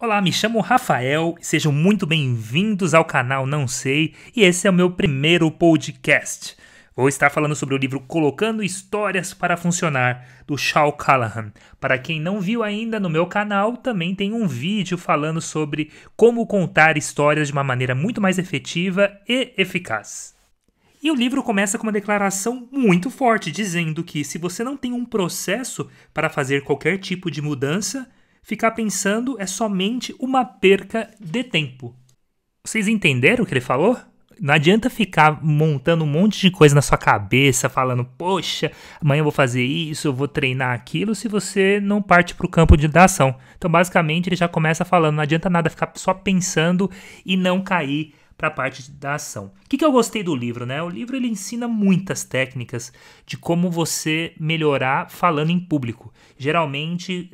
Olá, me chamo Rafael e sejam muito bem-vindos ao canal Não Sei, e esse é o meu primeiro podcast. Vou estar falando sobre o livro Colocando Histórias para Funcionar, do Shal Callahan. Para quem não viu ainda, no meu canal também tem um vídeo falando sobre como contar histórias de uma maneira muito mais efetiva e eficaz. E o livro começa com uma declaração muito forte, dizendo que se você não tem um processo para fazer qualquer tipo de mudança, ficar pensando é somente uma perca de tempo. Vocês entenderam o que ele falou? Não adianta ficar montando um monte de coisa na sua cabeça, falando, poxa, amanhã eu vou fazer isso, eu vou treinar aquilo, se você não parte para o campo de ação. Então, basicamente, ele já começa falando, não adianta nada ficar só pensando e não cair para a parte da ação. O que eu gostei do livro, né? O livro ele ensina muitas técnicas de como você melhorar falando em público. Geralmente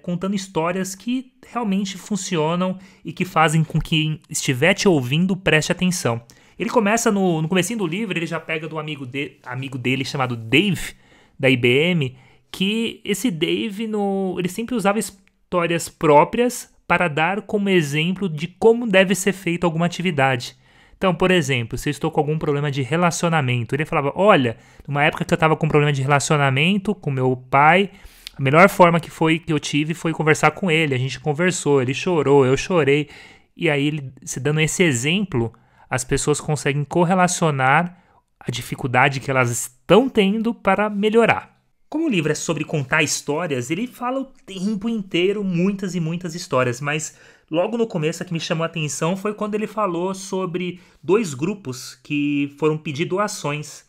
contando histórias que realmente funcionam e que fazem com que quem estiver te ouvindo preste atenção. Ele começa no comecinho do livro, ele já pega do amigo dele chamado Dave, da IBM, que esse Dave, ele sempre usava histórias próprias para dar como exemplo de como deve ser feita alguma atividade. Então, por exemplo, se eu estou com algum problema de relacionamento, ele falava, olha, numa época que eu estava com um problema de relacionamento com meu pai, a melhor forma que eu tive foi conversar com ele. A gente conversou, ele chorou, eu chorei. E aí, ele, se dando esse exemplo, as pessoas conseguem correlacionar a dificuldade que elas estão tendo para melhorar. Como o livro é sobre contar histórias, ele fala o tempo inteiro muitas e muitas histórias, mas logo no começo a que me chamou a atenção foi quando ele falou sobre dois grupos que foram pedir doações.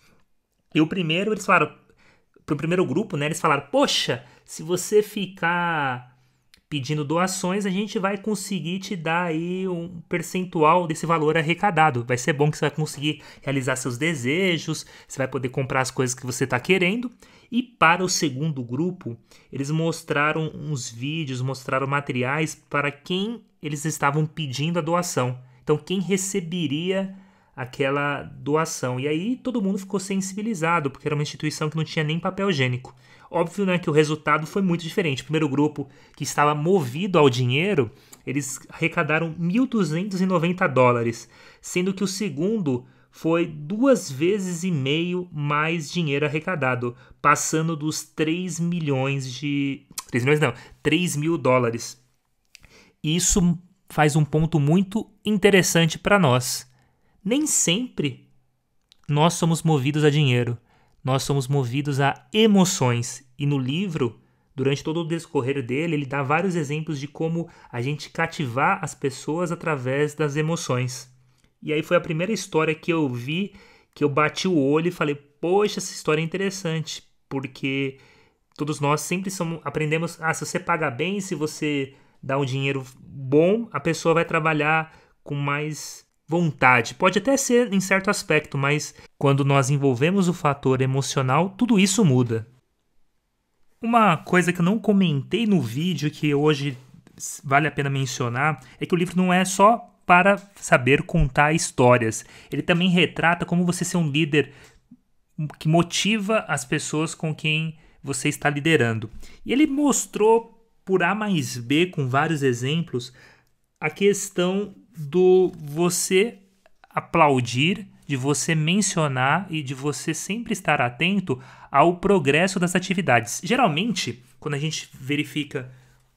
E o primeiro, eles falaram, pro primeiro grupo, né, eles falaram, poxa, se você ficar pedindo doações, a gente vai conseguir te dar aí um percentual desse valor arrecadado. Vai ser bom que você vai conseguir realizar seus desejos, você vai poder comprar as coisas que você está querendo. E para o segundo grupo, eles mostraram uns vídeos, mostraram materiais para quem eles estavam pedindo a doação. Então, quem receberia aquela doação. E aí todo mundo ficou sensibilizado, porque era uma instituição que não tinha nem papel higiênico. Óbvio, né, que o resultado foi muito diferente. O primeiro grupo, que estava movido ao dinheiro, eles arrecadaram $1.290, sendo que o segundo foi 2,5 vezes mais dinheiro arrecadado, passando dos 3 milhões de... 3 milhões não, $3.000. Isso faz um ponto muito interessante para nós. Nem sempre nós somos movidos a dinheiro. Nós somos movidos a emoções. E no livro, durante todo o decorrer dele, ele dá vários exemplos de como a gente cativar as pessoas através das emoções. E aí foi a primeira história que eu vi, que eu bati o olho e falei, poxa, essa história é interessante, porque todos nós sempre aprendemos, se você paga bem, se você dá um dinheiro bom, a pessoa vai trabalhar com mais vontade. Pode até ser em certo aspecto, mas quando nós envolvemos o fator emocional, tudo isso muda. Uma coisa que eu não comentei no vídeo, que hoje vale a pena mencionar, é que o livro não é só para saber contar histórias. Ele também retrata como você ser um líder que motiva as pessoas com quem você está liderando. E ele mostrou por A mais B, com vários exemplos, a questão do você aplaudir, de você mencionar e de você sempre estar atento ao progresso das atividades. Geralmente, quando a gente verifica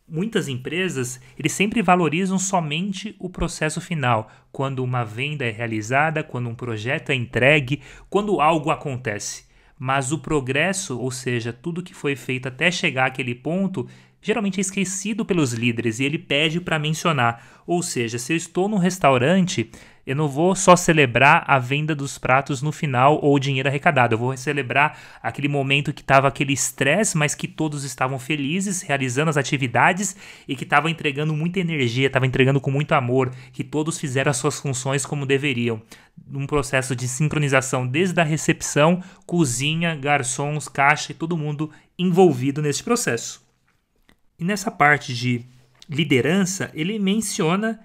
muitas empresas, eles sempre valorizam somente o processo final, quando uma venda é realizada, quando um projeto é entregue, quando algo acontece. Mas o progresso, ou seja, tudo que foi feito até chegar àquele ponto, geralmente é esquecido pelos líderes e ele pede para mencionar. Ou seja, se eu estou num restaurante, eu não vou só celebrar a venda dos pratos no final ou o dinheiro arrecadado. Eu vou celebrar aquele momento que estava aquele estresse, mas que todos estavam felizes, realizando as atividades e que estava entregando muita energia, estava entregando com muito amor, que todos fizeram as suas funções como deveriam. Um processo de sincronização desde a recepção, cozinha, garçons, caixa e todo mundo envolvido nesse processo. E nessa parte de liderança, ele menciona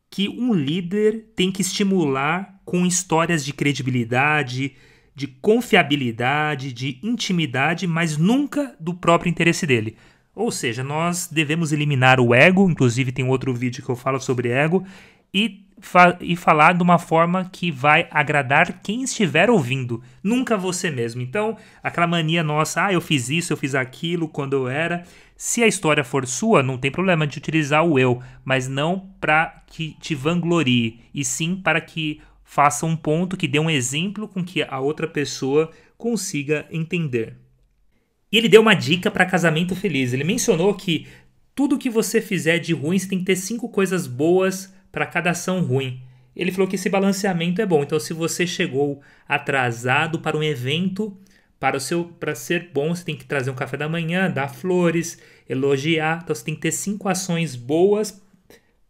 que um líder tem que estimular com histórias de credibilidade, de confiabilidade, de intimidade, mas nunca do próprio interesse dele. Ou seja, nós devemos eliminar o ego, inclusive tem outro vídeo que eu falo sobre ego, e falar de uma forma que vai agradar quem estiver ouvindo, nunca você mesmo. Então, aquela mania nossa, eu fiz isso, eu fiz aquilo quando eu era. Se a história for sua, não tem problema de utilizar o eu, mas não para que te vanglorie, e sim para que faça um ponto que dê um exemplo com que a outra pessoa consiga entender. E ele deu uma dica para casamento feliz. Ele mencionou que tudo que você fizer de ruim, você tem que ter 5 coisas boas para cada ação ruim. Ele falou que esse balanceamento é bom. Então, se você chegou atrasado para um evento, para ser bom, você tem que trazer um café da manhã, dar flores, elogiar. Então, você tem que ter 5 ações boas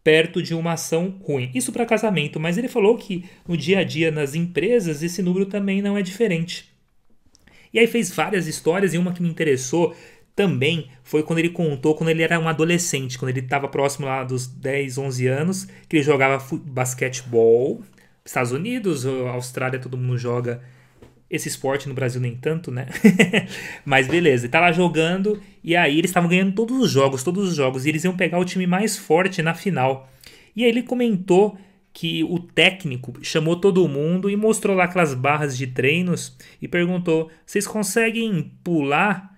perto de uma ação ruim. Isso para casamento, mas ele falou que no dia a dia nas empresas esse número também não é diferente. E aí fez várias histórias, e uma que me interessou também foi quando ele contou quando ele era um adolescente, quando ele estava próximo lá dos 10, 11 anos, que ele jogava basquetebol. Estados Unidos, Austrália, todo mundo joga esse esporte, no Brasil nem tanto, né? Mas beleza, ele tá lá jogando, e aí eles estavam ganhando todos os jogos, e eles iam pegar o time mais forte na final. E aí ele comentou que o técnico chamou todo mundo e mostrou lá aquelas barras de treinos e perguntou: vocês conseguem pular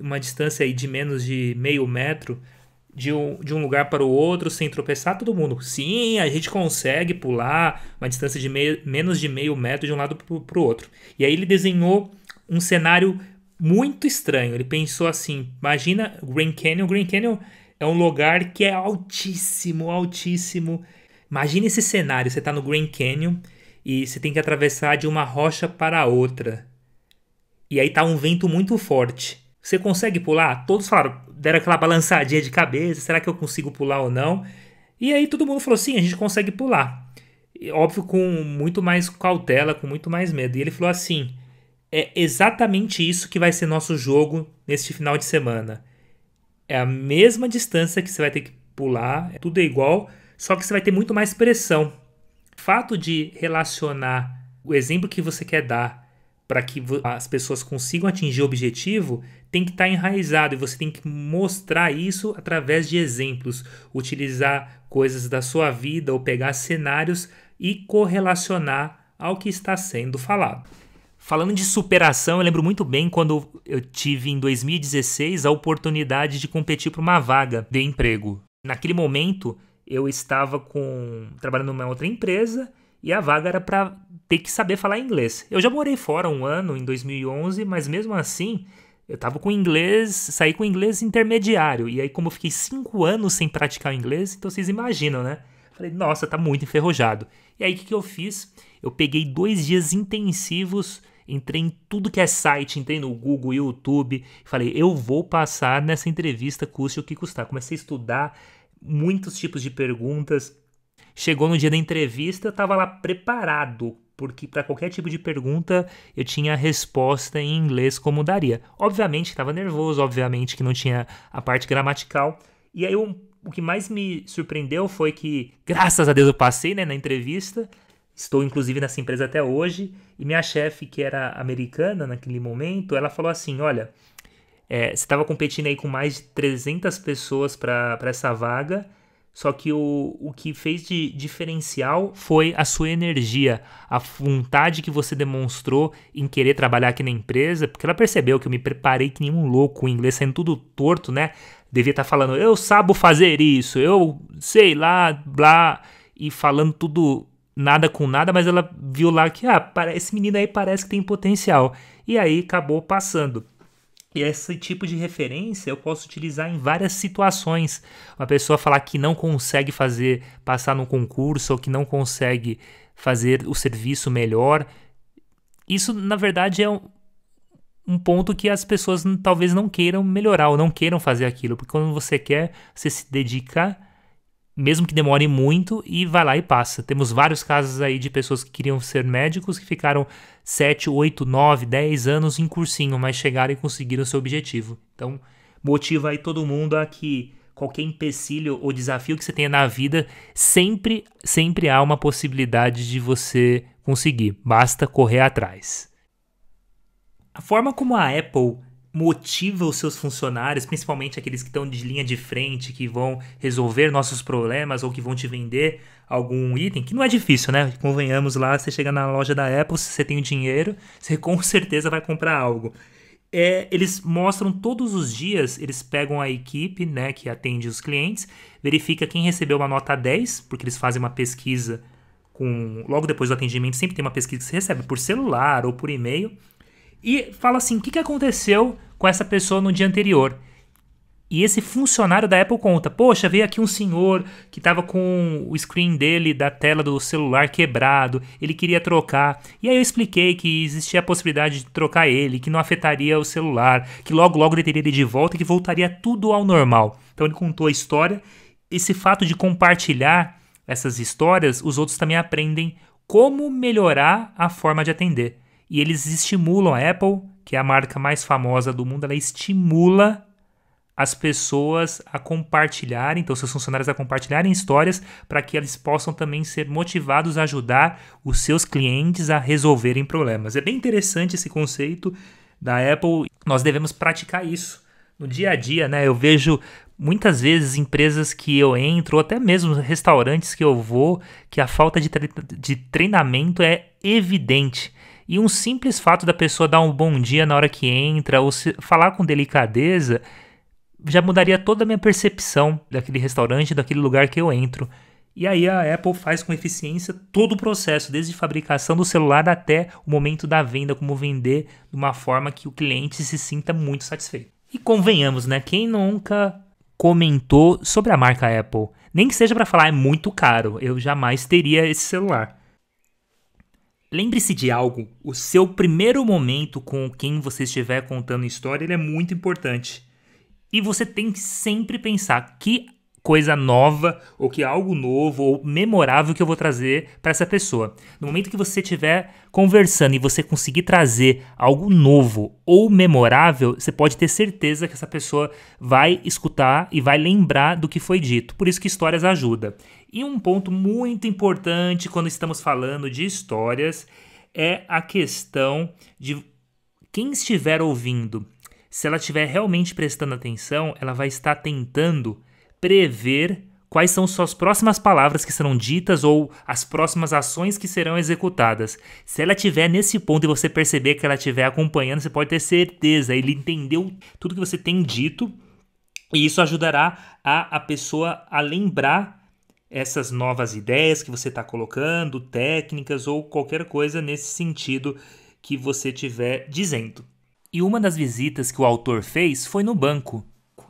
uma distância aí de menos de meio metro de um lugar para o outro sem tropeçar? Todo mundo: sim, a gente consegue pular uma distância de menos de meio metro de um lado para o outro. E aí ele desenhou um cenário muito estranho. Ele pensou assim: imagina o Grand Canyon. O Grand Canyon é um lugar que é altíssimo, altíssimo. Imagina esse cenário: você está no Grand Canyon e você tem que atravessar de uma rocha para a outra. E aí tá um vento muito forte. Você consegue pular? Todos falaram, deram aquela balançadinha de cabeça: será que eu consigo pular ou não? E aí todo mundo falou: sim, a gente consegue pular. E, óbvio, com muito mais cautela, com muito mais medo. E ele falou assim: é exatamente isso que vai ser nosso jogo neste final de semana. É a mesma distância que você vai ter que pular, tudo é igual, só que você vai ter muito mais pressão. O fato de relacionar o exemplo que você quer dar para que as pessoas consigam atingir o objetivo tem que estar enraizado, e você tem que mostrar isso através de exemplos, utilizar coisas da sua vida ou pegar cenários e correlacionar ao que está sendo falado. Falando de superação, eu lembro muito bem quando eu tive em 2016 a oportunidade de competir por uma vaga de emprego. Naquele momento eu estava trabalhando numa outra empresa e a vaga era para ter que saber falar inglês. Eu já morei fora um ano, em 2011, mas mesmo assim eu estava com inglês, saí com inglês intermediário. E aí, como eu fiquei 5 anos sem praticar o inglês, então vocês imaginam, né? Falei: nossa, tá muito enferrujado. E aí o que eu fiz? Eu peguei 2 dias intensivos, entrei em tudo que é site, entrei no Google, YouTube, falei: eu vou passar nessa entrevista, custe o que custar. Comecei a estudar muitos tipos de perguntas. Chegou no dia da entrevista, eu estava lá preparado, porque para qualquer tipo de pergunta eu tinha a resposta em inglês como daria. Obviamente estava nervoso, obviamente que não tinha a parte gramatical. E aí o que mais me surpreendeu foi que, graças a Deus, eu passei, né, na entrevista. Estou, inclusive, nessa empresa até hoje. E minha chefe, que era americana naquele momento, ela falou assim: olha, você estava competindo aí com mais de 300 pessoas para essa vaga, só que o que fez de diferencial foi a sua energia, a vontade que você demonstrou em querer trabalhar aqui na empresa, porque ela percebeu que eu me preparei que nem um louco, o inglês saindo tudo torto, né? Devia estar falando: eu sabo fazer isso, eu sei lá, blá, e falando tudo nada com nada, mas ela viu lá que esse menino aí parece que tem potencial. E aí acabou passando. E esse tipo de referência eu posso utilizar em várias situações. Uma pessoa falar que não consegue passar no concurso, ou que não consegue fazer o serviço melhor. Isso, na verdade, é um ponto que as pessoas talvez não queiram melhorar ou não queiram fazer aquilo. Porque quando você quer, você se dedica, mesmo que demore muito, e vai lá e passa. Temos vários casos aí de pessoas que queriam ser médicos, que ficaram 7, 8, 9, 10 anos em cursinho, mas chegaram e conseguiram seu objetivo. Então, motiva aí todo mundo a que qualquer empecilho ou desafio que você tenha na vida, sempre há uma possibilidade de você conseguir. Basta correr atrás. A forma como a Apple motiva os seus funcionários, principalmente aqueles que estão de linha de frente, que vão resolver nossos problemas ou que vão te vender algum item, que não é difícil, né? Convenhamos lá, você chega na loja da Apple, se você tem o dinheiro, você com certeza vai comprar algo. Eles mostram todos os dias, eles pegam a equipe, né, que atende os clientes, verifica quem recebeu uma nota 10, porque eles fazem uma pesquisa logo depois do atendimento, sempre tem uma pesquisa que você recebe por celular ou por e-mail, e fala assim, o que aconteceu com essa pessoa no dia anterior? E esse funcionário da Apple conta, poxa, veio aqui um senhor que estava com o screen dele, da tela do celular quebrado, ele queria trocar. E aí eu expliquei que existia a possibilidade de trocar ele, que não afetaria o celular, que logo logo ele teria ele de volta e que voltaria tudo ao normal. Então ele contou a história. Esse fato de compartilhar essas histórias, os outros também aprendem como melhorar a forma de atender. E eles estimulam a Apple, que é a marca mais famosa do mundo, ela estimula as pessoas a compartilharem, então seus funcionários a compartilharem histórias para que eles possam também ser motivados a ajudar os seus clientes a resolverem problemas. É bem interessante esse conceito da Apple. Nós devemos praticar isso no dia a dia, né? Eu vejo muitas vezes empresas que eu entro, ou até mesmo restaurantes que eu vou, que a falta de treinamento é evidente. E um simples fato da pessoa dar um bom dia na hora que entra, ou falar com delicadeza, já mudaria toda a minha percepção daquele restaurante, daquele lugar que eu entro. E aí a Apple faz com eficiência todo o processo, desde fabricação do celular até o momento da venda, como vender de uma forma que o cliente se sinta muito satisfeito. E convenhamos, né? Quem nunca comentou sobre a marca Apple? Nem que seja para falar, é muito caro, eu jamais teria esse celular. Lembre-se de algo, o seu primeiro momento com quem você estiver contando história, ele é muito importante. E você tem que sempre pensar que coisa nova, ou que algo novo, ou memorável que eu vou trazer para essa pessoa. No momento que você estiver conversando e você conseguir trazer algo novo ou memorável, você pode ter certeza que essa pessoa vai escutar e vai lembrar do que foi dito. Por isso que histórias ajudam. E um ponto muito importante quando estamos falando de histórias é a questão de quem estiver ouvindo. Se ela estiver realmente prestando atenção, ela vai estar tentando prever quais são suas próximas palavras que serão ditas ou as próximas ações que serão executadas. Se ela estiver nesse ponto e você perceber que ela estiver acompanhando, você pode ter certeza, ele entendeu tudo que você tem dito e isso ajudará a pessoa a lembrar essas novas ideias que você está colocando, técnicas ou qualquer coisa nesse sentido que você estiver dizendo. E uma das visitas que o autor fez foi no banco.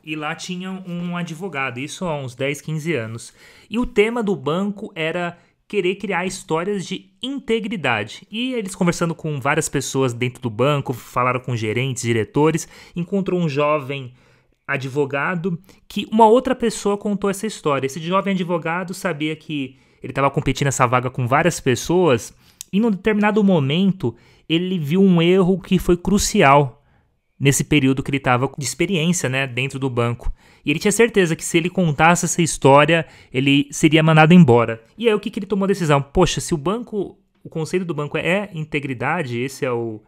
E lá tinha um advogado, isso há uns 10, 15 anos. E o tema do banco era querer criar histórias de integridade. E eles conversando com várias pessoas dentro do banco, falaram com gerentes, diretores, encontrou um jovem advogado que uma outra pessoa contou essa história. Esse jovem advogado sabia que ele estava competindo essa vaga com várias pessoas e num determinado momento ele viu um erro que foi crucial nesse período que ele estava de experiência, né, dentro do banco. E ele tinha certeza que se ele contasse essa história, ele seria mandado embora. E aí o que ele tomou a decisão? Poxa, se o conceito do banco é integridade, esse é o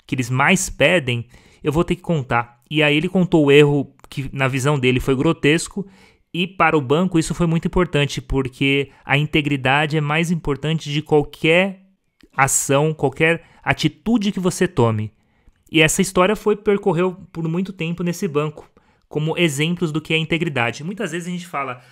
que eles mais pedem, eu vou ter que contar. E aí ele contou o erro que na visão dele foi grotesco. E para o banco isso foi muito importante, porque a integridade é mais importante de qualquer ação, qualquer atitude que você tome. E essa história percorreu por muito tempo nesse banco, como exemplos do que é integridade. Muitas vezes a gente fala,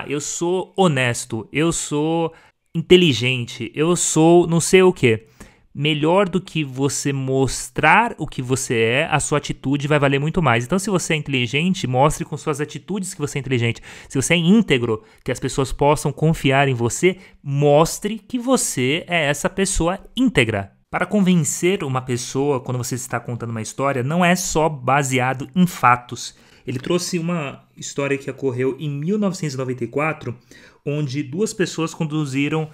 eu sou honesto, eu sou inteligente, eu sou não sei o quê. Melhor do que você mostrar o que você é, a sua atitude vai valer muito mais. Então, se você é inteligente, mostre com suas atitudes que você é inteligente. Se você é íntegro, que as pessoas possam confiar em você, mostre que você é essa pessoa íntegra. Para convencer uma pessoa, quando você está contando uma história, não é só baseado em fatos. Ele trouxe uma história que ocorreu em 1994, onde duas pessoas conduziram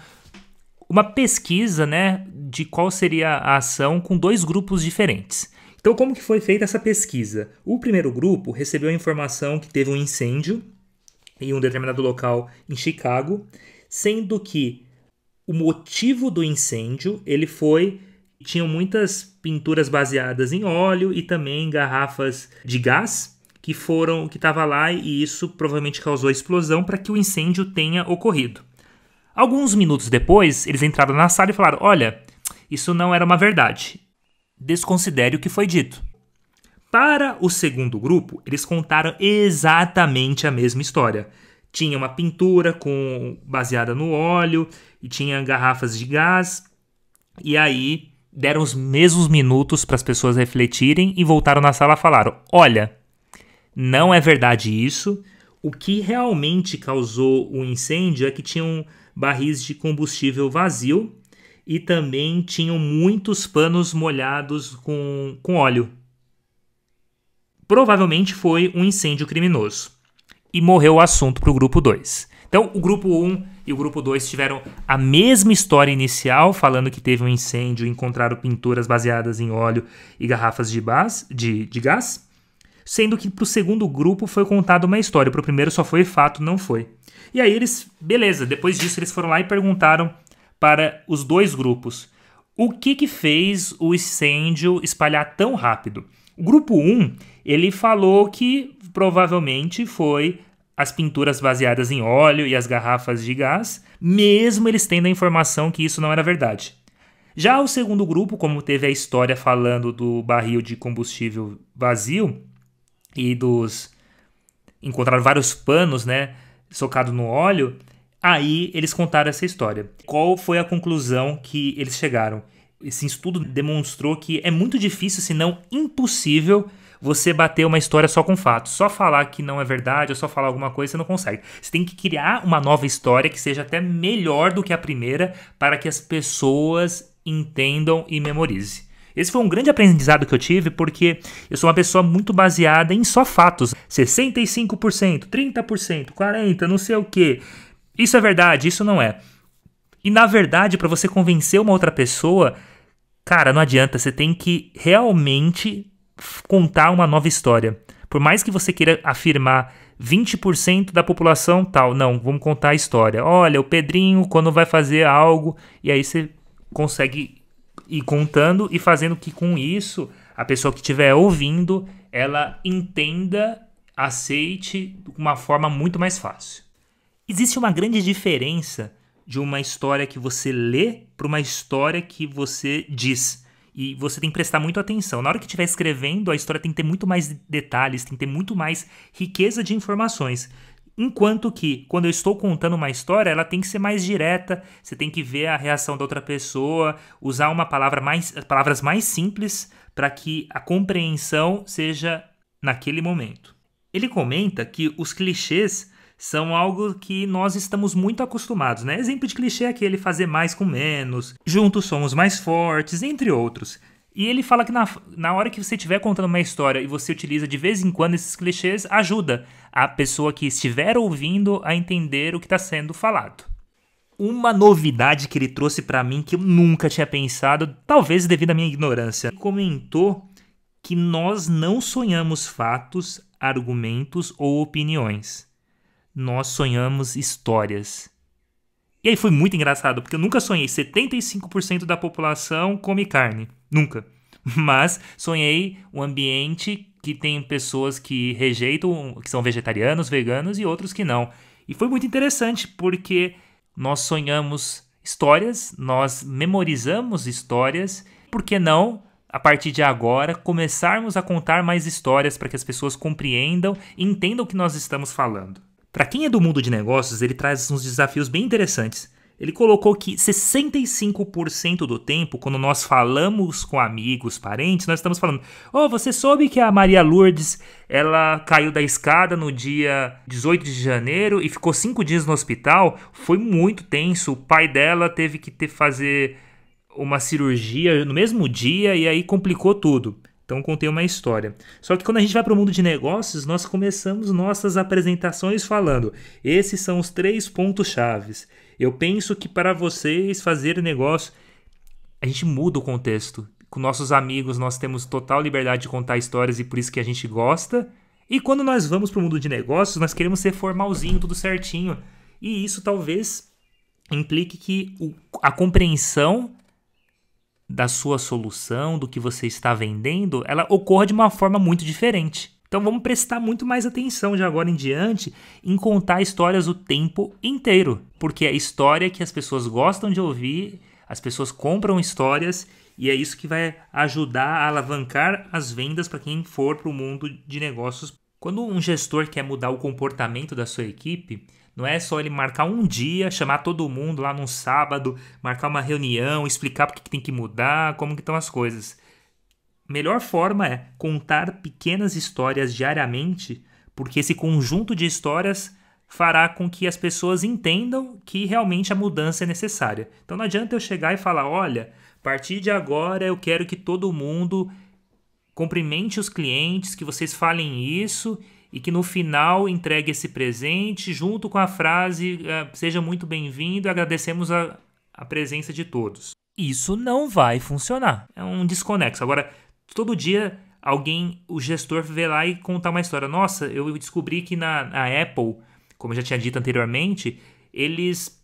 uma pesquisa, né, de qual seria a ação com dois grupos diferentes. Então, como que foi feita essa pesquisa? O primeiro grupo recebeu a informação que teve um incêndio em um determinado local em Chicago, sendo que o motivo do incêndio ele foi Tinham muitas pinturas baseadas em óleo e também garrafas de gás que estava lá, e isso provavelmente causou explosão para que o incêndio tenha ocorrido. Alguns minutos depois, eles entraram na sala e falaram: olha, isso não era uma verdade. Desconsidere o que foi dito. Para o segundo grupo, eles contaram exatamente a mesma história. Tinha uma pintura baseada no óleo e tinha garrafas de gás. E aí deram os mesmos minutos para as pessoas refletirem e voltaram na sala e falaram: olha, não é verdade isso. O que realmente causou o incêndio é que tinham barris de combustível vazio e também tinham muitos panos molhados com óleo. Provavelmente foi um incêndio criminoso. E morreu o assunto para o grupo 2. Então, o grupo 1 e o grupo 2 tiveram a mesma história inicial, falando que teve um incêndio e encontraram pinturas baseadas em óleo e garrafas de gás, sendo que para o segundo grupo foi contada uma história. Para o primeiro só foi fato, não foi. E aí beleza, depois disso eles foram lá e perguntaram para os dois grupos o que fez o incêndio espalhar tão rápido. O grupo 1, ele falou que provavelmente foi as pinturas baseadas em óleo e as garrafas de gás, mesmo eles tendo a informação que isso não era verdade. Já o segundo grupo, como teve a história falando do barril de combustível vazio e encontraram vários panos, né, socados no óleo, aí eles contaram essa história. Qual foi a conclusão que eles chegaram? Esse estudo demonstrou que é muito difícil, se não impossível, você bater uma história só com fatos. Só falar que não é verdade ou só falar alguma coisa, você não consegue. Você tem que criar uma nova história que seja até melhor do que a primeira para que as pessoas entendam e memorizem. Esse foi um grande aprendizado que eu tive, porque eu sou uma pessoa muito baseada em só fatos. 65%, 30%, 40%, não sei o quê. Isso é verdade, isso não é. E na verdade, para você convencer uma outra pessoa, cara, não adianta. Você tem que realmente contar uma nova história. Por mais que você queira afirmar 20% da população tal, não, vamos contar a história. Olha, o Pedrinho, quando vai fazer algo, e aí você consegue ir contando e fazendo que com isso a pessoa que estiver ouvindo, ela entenda, aceite de uma forma muito mais fácil. Existe uma grande diferença de uma história que você lê para uma história que você diz. E você tem que prestar muito atenção. Na hora que estiver escrevendo, a história tem que ter muito mais detalhes, tem que ter muito mais riqueza de informações. Enquanto que, quando eu estou contando uma história, ela tem que ser mais direta, você tem que ver a reação da outra pessoa, usar palavras mais simples para que a compreensão seja naquele momento. Ele comenta que os clichês são algo que nós estamos muito acostumados, né? Exemplo de clichê é aquele fazer mais com menos, juntos somos mais fortes, entre outros. E ele fala que na hora que você estiver contando uma história e você utiliza de vez em quando esses clichês, ajuda a pessoa que estiver ouvindo a entender o que está sendo falado. Uma novidade que ele trouxe para mim que eu nunca tinha pensado, talvez devido à minha ignorância, ele comentou que nós não sonhamos fatos, argumentos ou opiniões. Nós sonhamos histórias. E aí foi muito engraçado, porque eu nunca sonhei 75% da população come carne. Nunca. Mas sonhei um ambiente que tem pessoas que rejeitam, que são vegetarianos, veganos e outros que não. E foi muito interessante, porque nós sonhamos histórias, nós memorizamos histórias. Por que não, a partir de agora, começarmos a contar mais histórias para que as pessoas compreendam e entendam o que nós estamos falando? Para quem é do mundo de negócios, ele traz uns desafios bem interessantes. Ele colocou que 65% do tempo, quando nós falamos com amigos, parentes, nós estamos falando: "Oh, você soube que a Maria Lourdes, ela caiu da escada no dia 18 de janeiro e ficou 5 dias no hospital? Foi muito tenso, o pai dela teve que fazer uma cirurgia no mesmo dia e aí complicou tudo." Então contei uma história. Só que quando a gente vai para o mundo de negócios, nós começamos nossas apresentações falando: esses são os 3 pontos chaves. Eu penso que para vocês fazerem negócio, a gente muda o contexto. Com nossos amigos nós temos total liberdade de contar histórias e por isso que a gente gosta. E quando nós vamos para o mundo de negócios, nós queremos ser formalzinho, tudo certinho. E isso talvez implique que a compreensão da sua solução, do que você está vendendo, ela ocorra de uma forma muito diferente. Então vamos prestar muito mais atenção de agora em diante em contar histórias o tempo inteiro, porque é história que as pessoas gostam de ouvir, as pessoas compram histórias e é isso que vai ajudar a alavancar as vendas para quem for para o mundo de negócios. Quando um gestor quer mudar o comportamento da sua equipe, não é só ele marcar um dia, chamar todo mundo lá num sábado, marcar uma reunião, explicar por que tem que mudar, como que estão as coisas. Melhor forma é contar pequenas histórias diariamente, porque esse conjunto de histórias fará com que as pessoas entendam que realmente a mudança é necessária. Então não adianta eu chegar e falar, olha, a partir de agora eu quero que todo mundo cumprimente os clientes, que vocês falem isso e que no final entregue esse presente junto com a frase seja muito bem-vindo e agradecemos a presença de todos. Isso não vai funcionar. É um desconexo. Agora, todo dia o gestor vê lá e contar uma história. Nossa, eu descobri que na Apple, como eu já tinha dito anteriormente, eles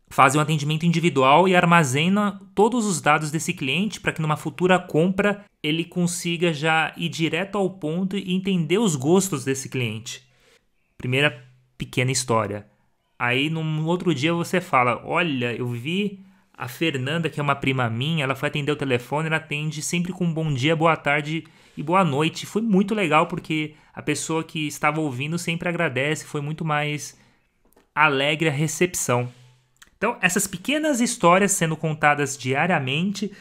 fazem um atendimento individual e armazenam todos os dados desse cliente para que numa futura compra ele consiga já ir direto ao ponto e entender os gostos desse cliente. Primeira pequena história. Aí num outro dia você fala, olha, eu vi a Fernanda, que é uma prima minha, ela foi atender o telefone, ela atende sempre com bom dia, boa tarde e boa noite. Foi muito legal porque a pessoa que estava ouvindo sempre agradece, foi muito mais alegre a recepção. Então, essas pequenas histórias sendo contadas diariamente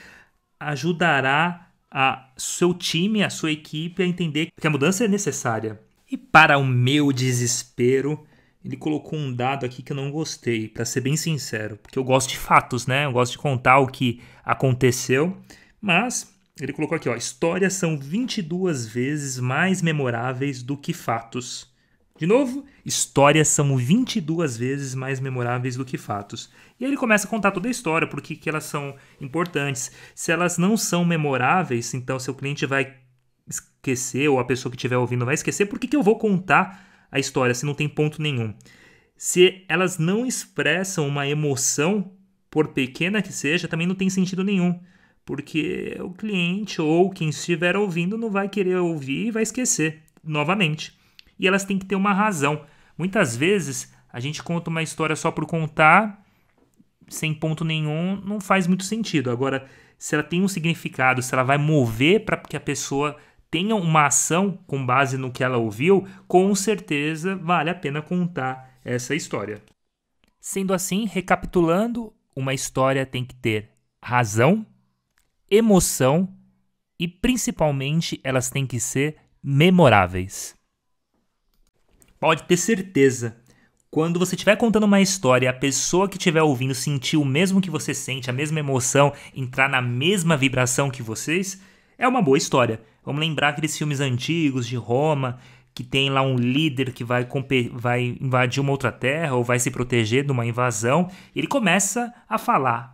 ajudará a seu time, a sua equipe a entender que a mudança é necessária. E para o meu desespero, ele colocou um dado aqui que eu não gostei, para ser bem sincero, porque eu gosto de fatos, né? Eu gosto de contar o que aconteceu, mas ele colocou aqui, ó, histórias são 22 vezes mais memoráveis do que fatos. De novo, histórias são 22 vezes mais memoráveis do que fatos. E aí ele começa a contar toda a história, por que elas são importantes. Se elas não são memoráveis, então seu cliente vai esquecer, ou a pessoa que estiver ouvindo vai esquecer, por que eu vou contar a história se não tem ponto nenhum? Se elas não expressam uma emoção, por pequena que seja, também não tem sentido nenhum. Porque o cliente ou quem estiver ouvindo não vai querer ouvir e vai esquecer novamente. E elas têm que ter uma razão. Muitas vezes a gente conta uma história só por contar, sem ponto nenhum, não faz muito sentido. Agora, se ela tem um significado, se ela vai mover para que a pessoa tenha uma ação com base no que ela ouviu, com certeza vale a pena contar essa história. Sendo assim, recapitulando, uma história tem que ter razão, emoção e principalmente elas têm que ser memoráveis. Pode ter certeza, quando você estiver contando uma história e a pessoa que estiver ouvindo sentir o mesmo que você sente, a mesma emoção, entrar na mesma vibração que vocês, é uma boa história. Vamos lembrar aqueles filmes antigos de Roma, que tem lá um líder que vai invadir uma outra terra ou vai se proteger de uma invasão. E ele começa a falar.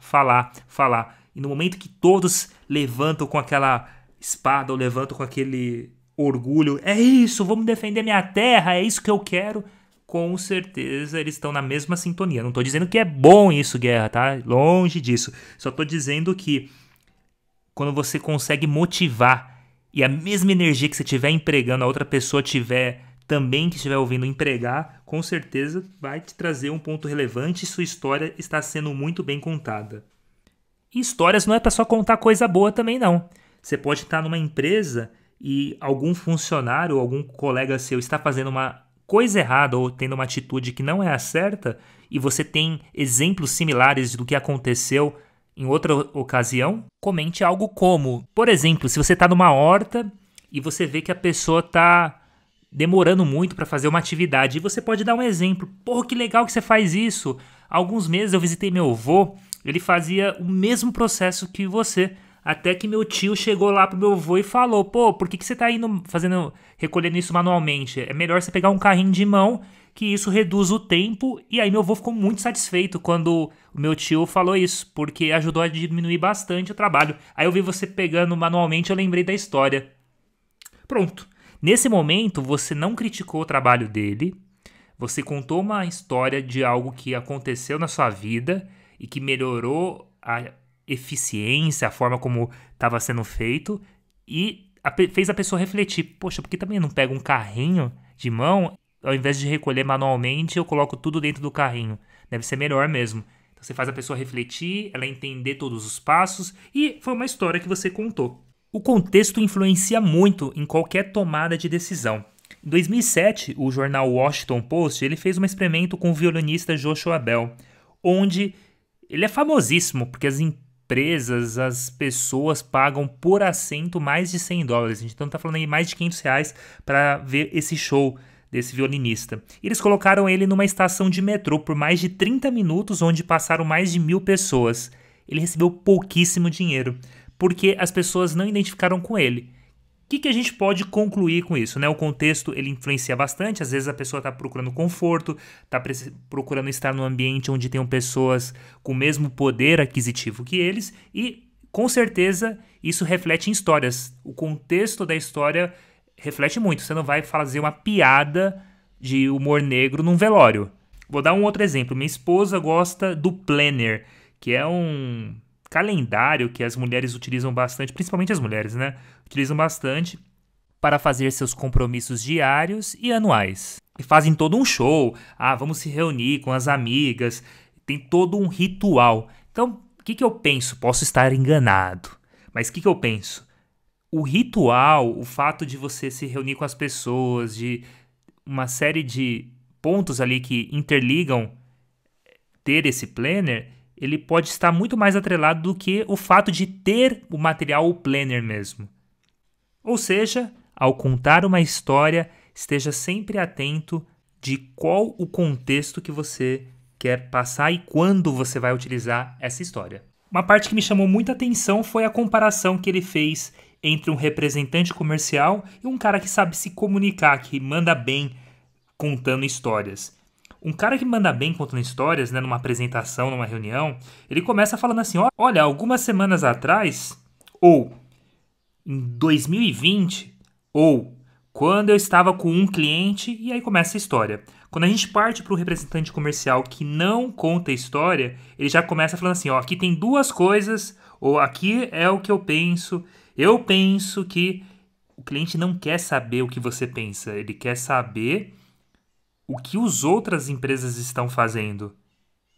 E no momento que todos levantam com aquela espada ou levantam com aquele orgulho, é isso, vamos defender minha terra, é isso que eu quero, com certeza eles estão na mesma sintonia. Não estou dizendo que é bom isso, guerra, tá? Longe disso. Só estou dizendo que quando você consegue motivar e a mesma energia que você estiver empregando, a outra pessoa tiver também que estiver ouvindo empregar, com certeza vai te trazer um ponto relevante e sua história está sendo muito bem contada. E histórias não é para só contar coisa boa também, não. Você pode estar numa empresa e algum funcionário ou algum colega seu está fazendo uma coisa errada ou tendo uma atitude que não é a certa e você tem exemplos similares do que aconteceu em outra ocasião, comente algo como, por exemplo, se você está numa horta e você vê que a pessoa está demorando muito para fazer uma atividade e você pode dar um exemplo. Pô, que legal que você faz isso. Há alguns meses eu visitei meu avô, ele fazia o mesmo processo que você. Até que meu tio chegou lá pro meu avô e falou, pô, por que você tá indo recolhendo isso manualmente? É melhor você pegar um carrinho de mão, que isso reduz o tempo. E aí meu avô ficou muito satisfeito quando o meu tio falou isso, porque ajudou a diminuir bastante o trabalho. Aí eu vi você pegando manualmente, eu lembrei da história. Pronto. Nesse momento, você não criticou o trabalho dele, você contou uma história de algo que aconteceu na sua vida e que melhorou a eficiência, a forma como estava sendo feito e fez a pessoa refletir. Poxa, por que também eu não pego um carrinho de mão, ao invés de recolher manualmente, eu coloco tudo dentro do carrinho? Deve ser melhor mesmo. Então você faz a pessoa refletir, ela entender todos os passos e foi uma história que você contou. O contexto influencia muito em qualquer tomada de decisão. Em 2007, o jornal Washington Post ele fez um experimento com o violinista Joshua Bell, onde ele é famosíssimo porque as empresas, as pessoas pagam por assento mais de $100. A gente então está falando aí mais de R$500 para ver esse show desse violinista. E eles colocaram ele numa estação de metrô por mais de 30 minutos, onde passaram mais de 1.000 pessoas. Ele recebeu pouquíssimo dinheiro, porque as pessoas não identificaram com ele. O que a gente pode concluir com isso, né? O contexto ele influencia bastante. Às vezes a pessoa está procurando conforto, está procurando estar num ambiente onde tenham pessoas com o mesmo poder aquisitivo que eles e, com certeza, isso reflete em histórias. O contexto da história reflete muito. Você não vai fazer uma piada de humor negro num velório. Vou dar um outro exemplo. Minha esposa gosta do Planner, que é um calendário que as mulheres utilizam bastante, principalmente as mulheres, né? Utilizam bastante para fazer seus compromissos diários e anuais. E fazem todo um show. Vamos se reunir com as amigas. Tem todo um ritual. Então, o que eu penso? Posso estar enganado. Mas o que eu penso? O ritual, o fato de você se reunir com as pessoas, de uma série de pontos ali que interligam ter esse planner, ele pode estar muito mais atrelado do que o fato de ter o material, o planner mesmo. Ou seja, ao contar uma história, esteja sempre atento de qual o contexto que você quer passar e quando você vai utilizar essa história. Uma parte que me chamou muita atenção foi a comparação que ele fez entre um representante comercial e um cara que sabe se comunicar, que manda bem contando histórias. Um cara que manda bem contando histórias, né, numa apresentação, numa reunião, ele começa falando assim, olha, algumas semanas atrás, ou em 2020, ou quando eu estava com um cliente, e aí começa a história. Quando a gente parte para o representante comercial que não conta história, ele já começa falando assim, aqui tem duas coisas, ou aqui é o que eu penso que o cliente não quer saber o que você pensa, ele quer saber o que as outras empresas estão fazendo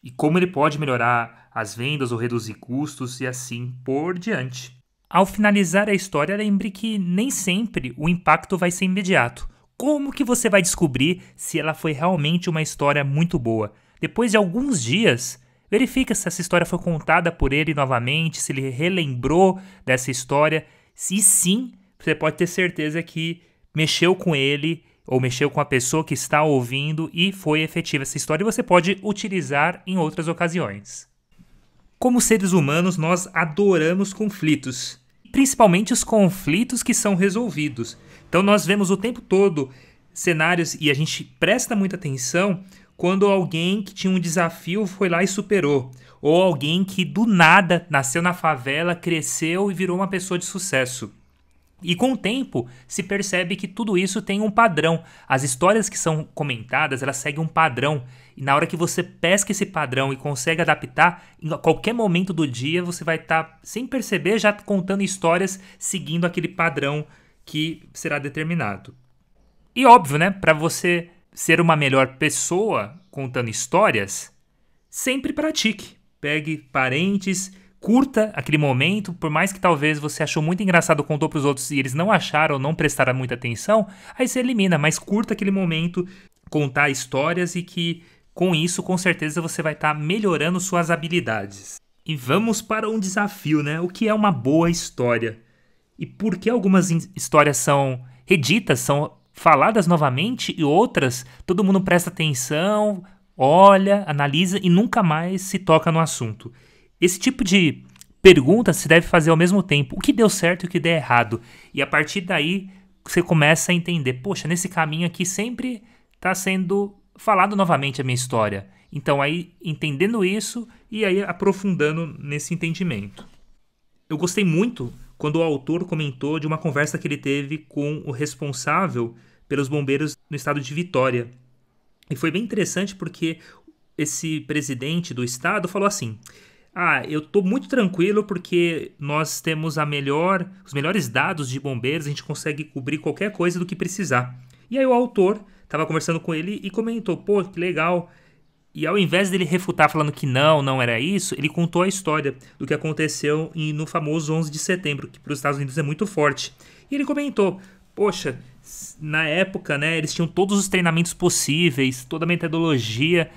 e como ele pode melhorar as vendas ou reduzir custos e assim por diante. Ao finalizar a história, lembre que nem sempre o impacto vai ser imediato. Como que você vai descobrir se ela foi realmente uma história muito boa? Depois de alguns dias, verifica se essa história foi contada por ele novamente, se ele relembrou dessa história. Se sim, você pode ter certeza que mexeu com ele ou mexeu com a pessoa que está ouvindo e foi efetiva essa história e você pode utilizar em outras ocasiões. Como seres humanos, nós adoramos conflitos, principalmente os conflitos que são resolvidos. Então nós vemos o tempo todo cenários e a gente presta muita atenção quando alguém que tinha um desafio foi lá e superou, ou alguém que do nada nasceu na favela, cresceu e virou uma pessoa de sucesso. E com o tempo, se percebe que tudo isso tem um padrão. As histórias que são comentadas, elas seguem um padrão. E na hora que você pesca esse padrão e consegue adaptar, em qualquer momento do dia, você vai estar, sem perceber, já contando histórias seguindo aquele padrão que será determinado. E óbvio, né? Para você ser uma melhor pessoa contando histórias, sempre pratique. Pegue parentes, curta aquele momento, por mais que talvez você achou muito engraçado, contou para os outros e eles não acharam, não prestaram muita atenção, aí você elimina, mas curta aquele momento, contar histórias e que com isso, com certeza, você vai estar melhorando suas habilidades. E vamos para um desafio, né? O que é uma boa história? E por que algumas histórias são reditas, são faladas novamente e outras todo mundo presta atenção, olha, analisa e nunca mais se toca no assunto? Esse tipo de pergunta se deve fazer ao mesmo tempo. O que deu certo e o que deu errado? E a partir daí você começa a entender. Poxa, nesse caminho aqui sempre está sendo falado novamente a minha história. Então aí entendendo isso e aí aprofundando nesse entendimento. Eu gostei muito quando o autor comentou de uma conversa que ele teve com o responsável pelos bombeiros no estado de Vitória. E foi bem interessante porque esse presidente do estado falou assim: Eu tô muito tranquilo porque nós temos os melhores dados de bombeiros, a gente consegue cobrir qualquer coisa do que precisar. E aí o autor estava conversando com ele e comentou, pô, que legal. E ao invés dele refutar falando que não era isso, ele contou a história do que aconteceu no famoso 11 de setembro, que para os Estados Unidos é muito forte. E ele comentou, poxa, na época, né, eles tinham todos os treinamentos possíveis, toda a metodologia,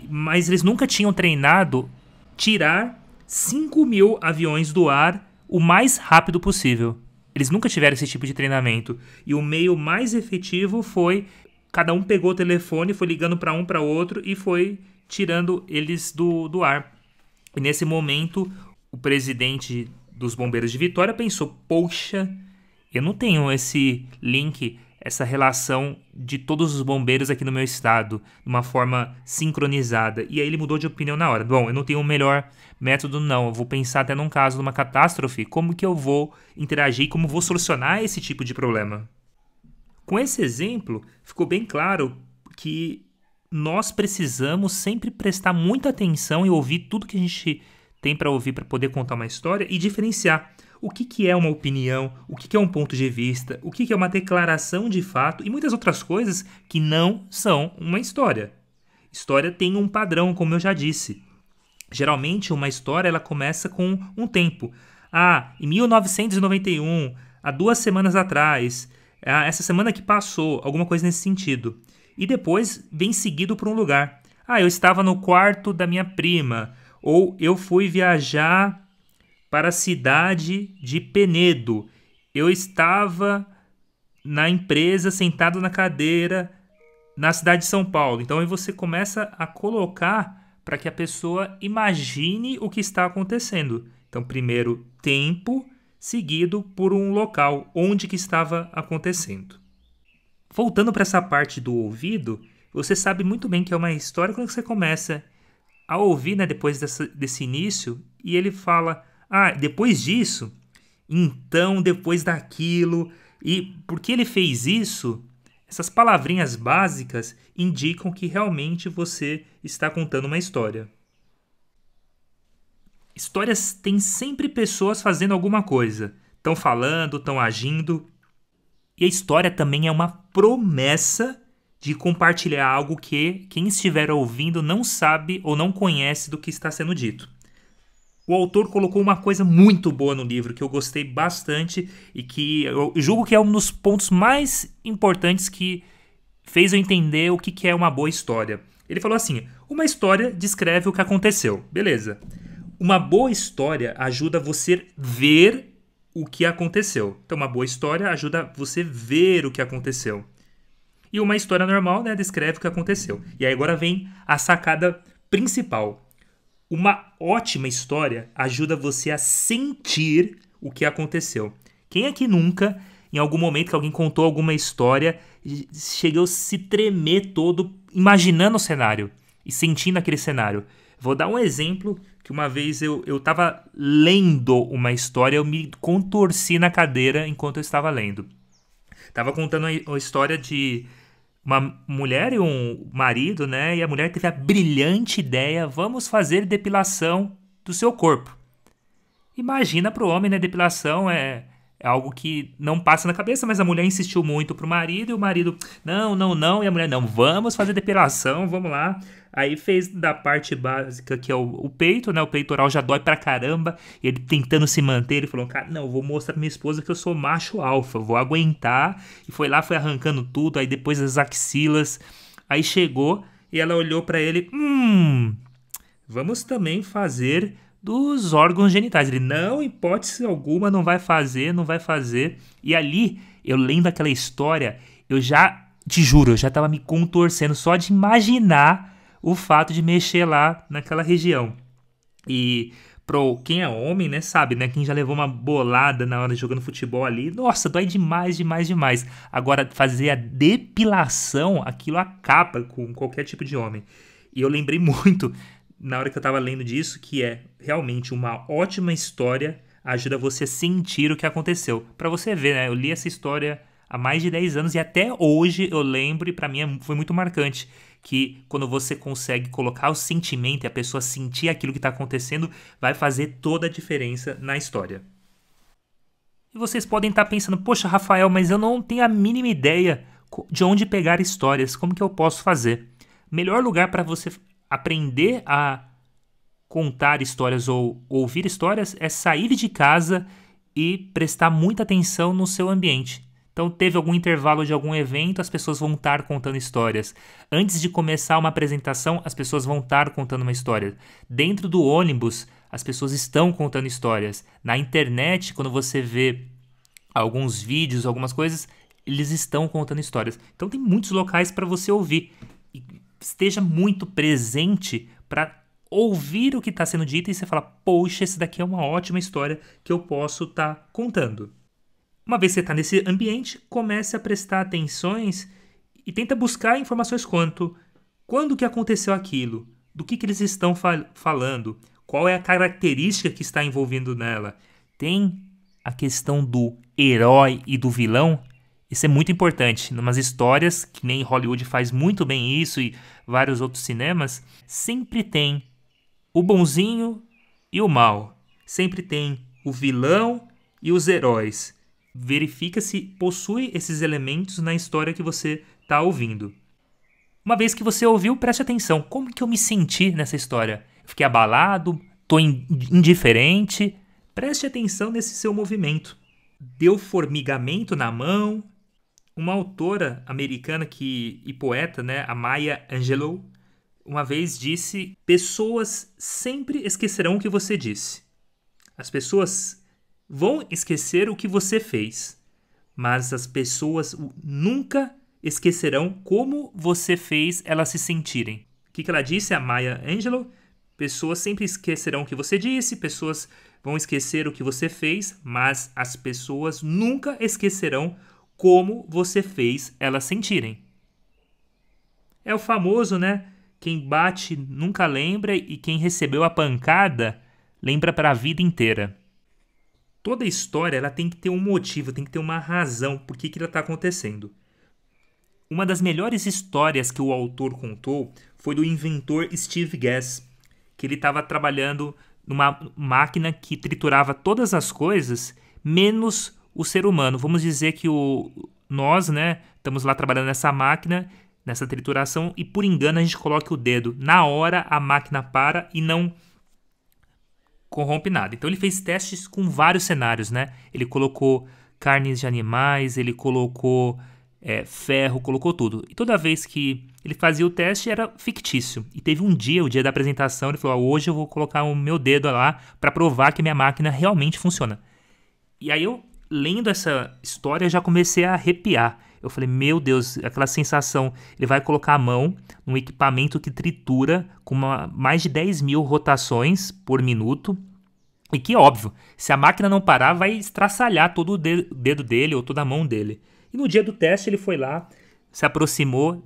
mas eles nunca tinham treinado tirar 5.000 aviões do ar o mais rápido possível. Eles nunca tiveram esse tipo de treinamento. E o meio mais efetivo foi... Cada um pegou o telefone, foi ligando para um para outro e foi tirando eles do ar. E nesse momento, o presidente dos Bombeiros de Vitória pensou, poxa, eu não tenho esse link, essa relação de todos os bombeiros aqui no meu estado, de uma forma sincronizada. E aí ele mudou de opinião na hora. Bom, eu não tenho o melhor método, não. Eu vou pensar até num caso de uma catástrofe, como que eu vou interagir, como vou solucionar esse tipo de problema. Com esse exemplo, ficou bem claro que nós precisamos sempre prestar muita atenção e ouvir tudo que a gente tem para ouvir para poder contar uma história e diferenciar o que é uma opinião, o que é um ponto de vista, o que é uma declaração de fato e muitas outras coisas que não são uma história. História tem um padrão, como eu já disse. Geralmente, uma história ela começa com um tempo. Em 1991, há 2 semanas atrás... essa semana que passou, alguma coisa nesse sentido. E depois vem seguido por um lugar. Eu estava no quarto da minha prima. Ou eu fui viajar para a cidade de Penedo. Eu estava na empresa, sentado na cadeira, na cidade de São Paulo. Então aí você começa a colocar para que a pessoa imagine o que está acontecendo. Então primeiro tempo... seguido por um local onde que estava acontecendo. Voltando para essa parte do ouvido, você sabe muito bem que é uma história quando você começa a ouvir, né, depois desse início, e ele fala, depois disso, então depois daquilo, e porque ele fez isso, essas palavrinhas básicas indicam que realmente você está contando uma história. Histórias têm sempre pessoas fazendo alguma coisa. Estão falando, estão agindo. E a história também é uma promessa de compartilhar algo que quem estiver ouvindo não sabe ou não conhece do que está sendo dito. O autor colocou uma coisa muito boa no livro, que eu gostei bastante e que eu julgo que é um dos pontos mais importantes que fez eu entender o que é uma boa história. Ele falou assim, uma história descreve o que aconteceu. Beleza. Uma boa história ajuda você ver o que aconteceu. Então, uma boa história ajuda você ver o que aconteceu. E uma história normal, né, descreve o que aconteceu. E aí agora vem a sacada principal. Uma ótima história ajuda você a sentir o que aconteceu. Quem é que nunca, em algum momento que alguém contou alguma história, chegou a se tremer todo imaginando o cenário e sentindo aquele cenário? Vou dar um exemplo que uma vez eu estava lendo uma história, eu me contorci na cadeira enquanto eu estava lendo. Estava contando a história de uma mulher e um marido, né? E a mulher teve a brilhante ideia, vamos fazer depilação do seu corpo. Imagina para o homem, né? Depilação é algo que não passa na cabeça, mas a mulher insistiu muito pro marido e o marido, não, e a mulher, não, vamos fazer depilação, vamos lá. Aí fez da parte básica, que é o peito, né? O peitoral já dói pra caramba. E ele tentando se manter, ele falou, cara, não, vou mostrar pra minha esposa que eu sou macho alfa, vou aguentar. E foi lá, foi arrancando tudo, aí depois as axilas. Aí chegou e ela olhou pra ele, vamos também fazer dos órgãos genitais. Ele, não, hipótese alguma, não vai fazer. E ali, eu lendo aquela história, eu já, te juro, eu já tava me contorcendo só de imaginar o fato de mexer lá naquela região. E quem é homem, né, sabe, né, quem já levou uma bolada na hora de jogando futebol ali, nossa, dói demais. Agora, fazer a depilação, aquilo acaba com qualquer tipo de homem. E eu lembrei muito, na hora que eu tava lendo disso, que é realmente uma ótima história, ajuda você a sentir o que aconteceu. Pra você ver, né, eu li essa história há mais de 10 anos e até hoje eu lembro, e pra mim foi muito marcante, que quando você consegue colocar o sentimento e a pessoa sentir aquilo que está acontecendo, vai fazer toda a diferença na história. E vocês podem estar pensando, poxa, Rafael, mas eu não tenho a mínima ideia de onde pegar histórias, como que eu posso fazer? Melhor lugar para você aprender a contar histórias ou ouvir histórias é sair de casa e prestar muita atenção no seu ambiente. Então, teve algum intervalo de algum evento, as pessoas vão estar contando histórias. Antes de começar uma apresentação, as pessoas vão estar contando uma história. Dentro do ônibus, as pessoas estão contando histórias. Na internet, quando você vê alguns vídeos, algumas coisas, eles estão contando histórias. Então, tem muitos locais para você ouvir. E esteja muito presente para ouvir o que está sendo dito e você fala, poxa, esse daqui é uma ótima história que eu posso estar contando. Uma vez que você está nesse ambiente, comece a prestar atenções e tenta buscar informações quando que aconteceu aquilo, do que eles estão falando, qual é a característica que está envolvendo nela. Tem a questão do herói e do vilão. Isso é muito importante. Em umas histórias, que nem Hollywood faz muito bem isso e vários outros cinemas, sempre tem o bonzinho e o mal. Sempre tem o vilão e os heróis. Verifica se possui esses elementos na história que você está ouvindo. Uma vez que você ouviu, preste atenção. Como que eu me senti nessa história? Fiquei abalado? Estou indiferente? Preste atenção nesse seu movimento. Deu formigamento na mão? Uma autora americana e poeta, né, a Maya Angelou, uma vez disse: pessoas sempre esquecerão o que você disse. As pessoas vão esquecer o que você fez, mas as pessoas nunca esquecerão como você fez elas se sentirem. O que ela disse, a Maya Angelou? Pessoas sempre esquecerão o que você disse, pessoas vão esquecer o que você fez, mas as pessoas nunca esquecerão como você fez elas sentirem. É o famoso, né? Quem bate nunca lembra e quem recebeu a pancada lembra para a vida inteira. Toda história ela tem que ter um motivo, tem que ter uma razão por que ela está acontecendo. Uma das melhores histórias que o autor contou foi do inventor Steve Gass, que ele estava trabalhando numa máquina que triturava todas as coisas, menos o ser humano. Vamos dizer que nós, né, estamos lá trabalhando nessa máquina, nessa trituração, e por engano a gente coloca o dedo. Na hora a máquina para e não corrompe nada. Então ele fez testes com vários cenários, né? Ele colocou carnes de animais, ele colocou ferro, colocou tudo. E toda vez que ele fazia o teste era fictício. E teve um dia, o dia da apresentação, ele falou: hoje eu vou colocar o meu dedo lá para provar que minha máquina realmente funciona. E aí eu, lendo essa história, já comecei a arrepiar. Eu falei, meu Deus, aquela sensação. Ele vai colocar a mão num equipamento que tritura com mais de 10 mil rotações por minuto. E que, óbvio, se a máquina não parar, vai estraçalhar todo o dedo dele ou toda a mão dele. E no dia do teste ele foi lá, se aproximou,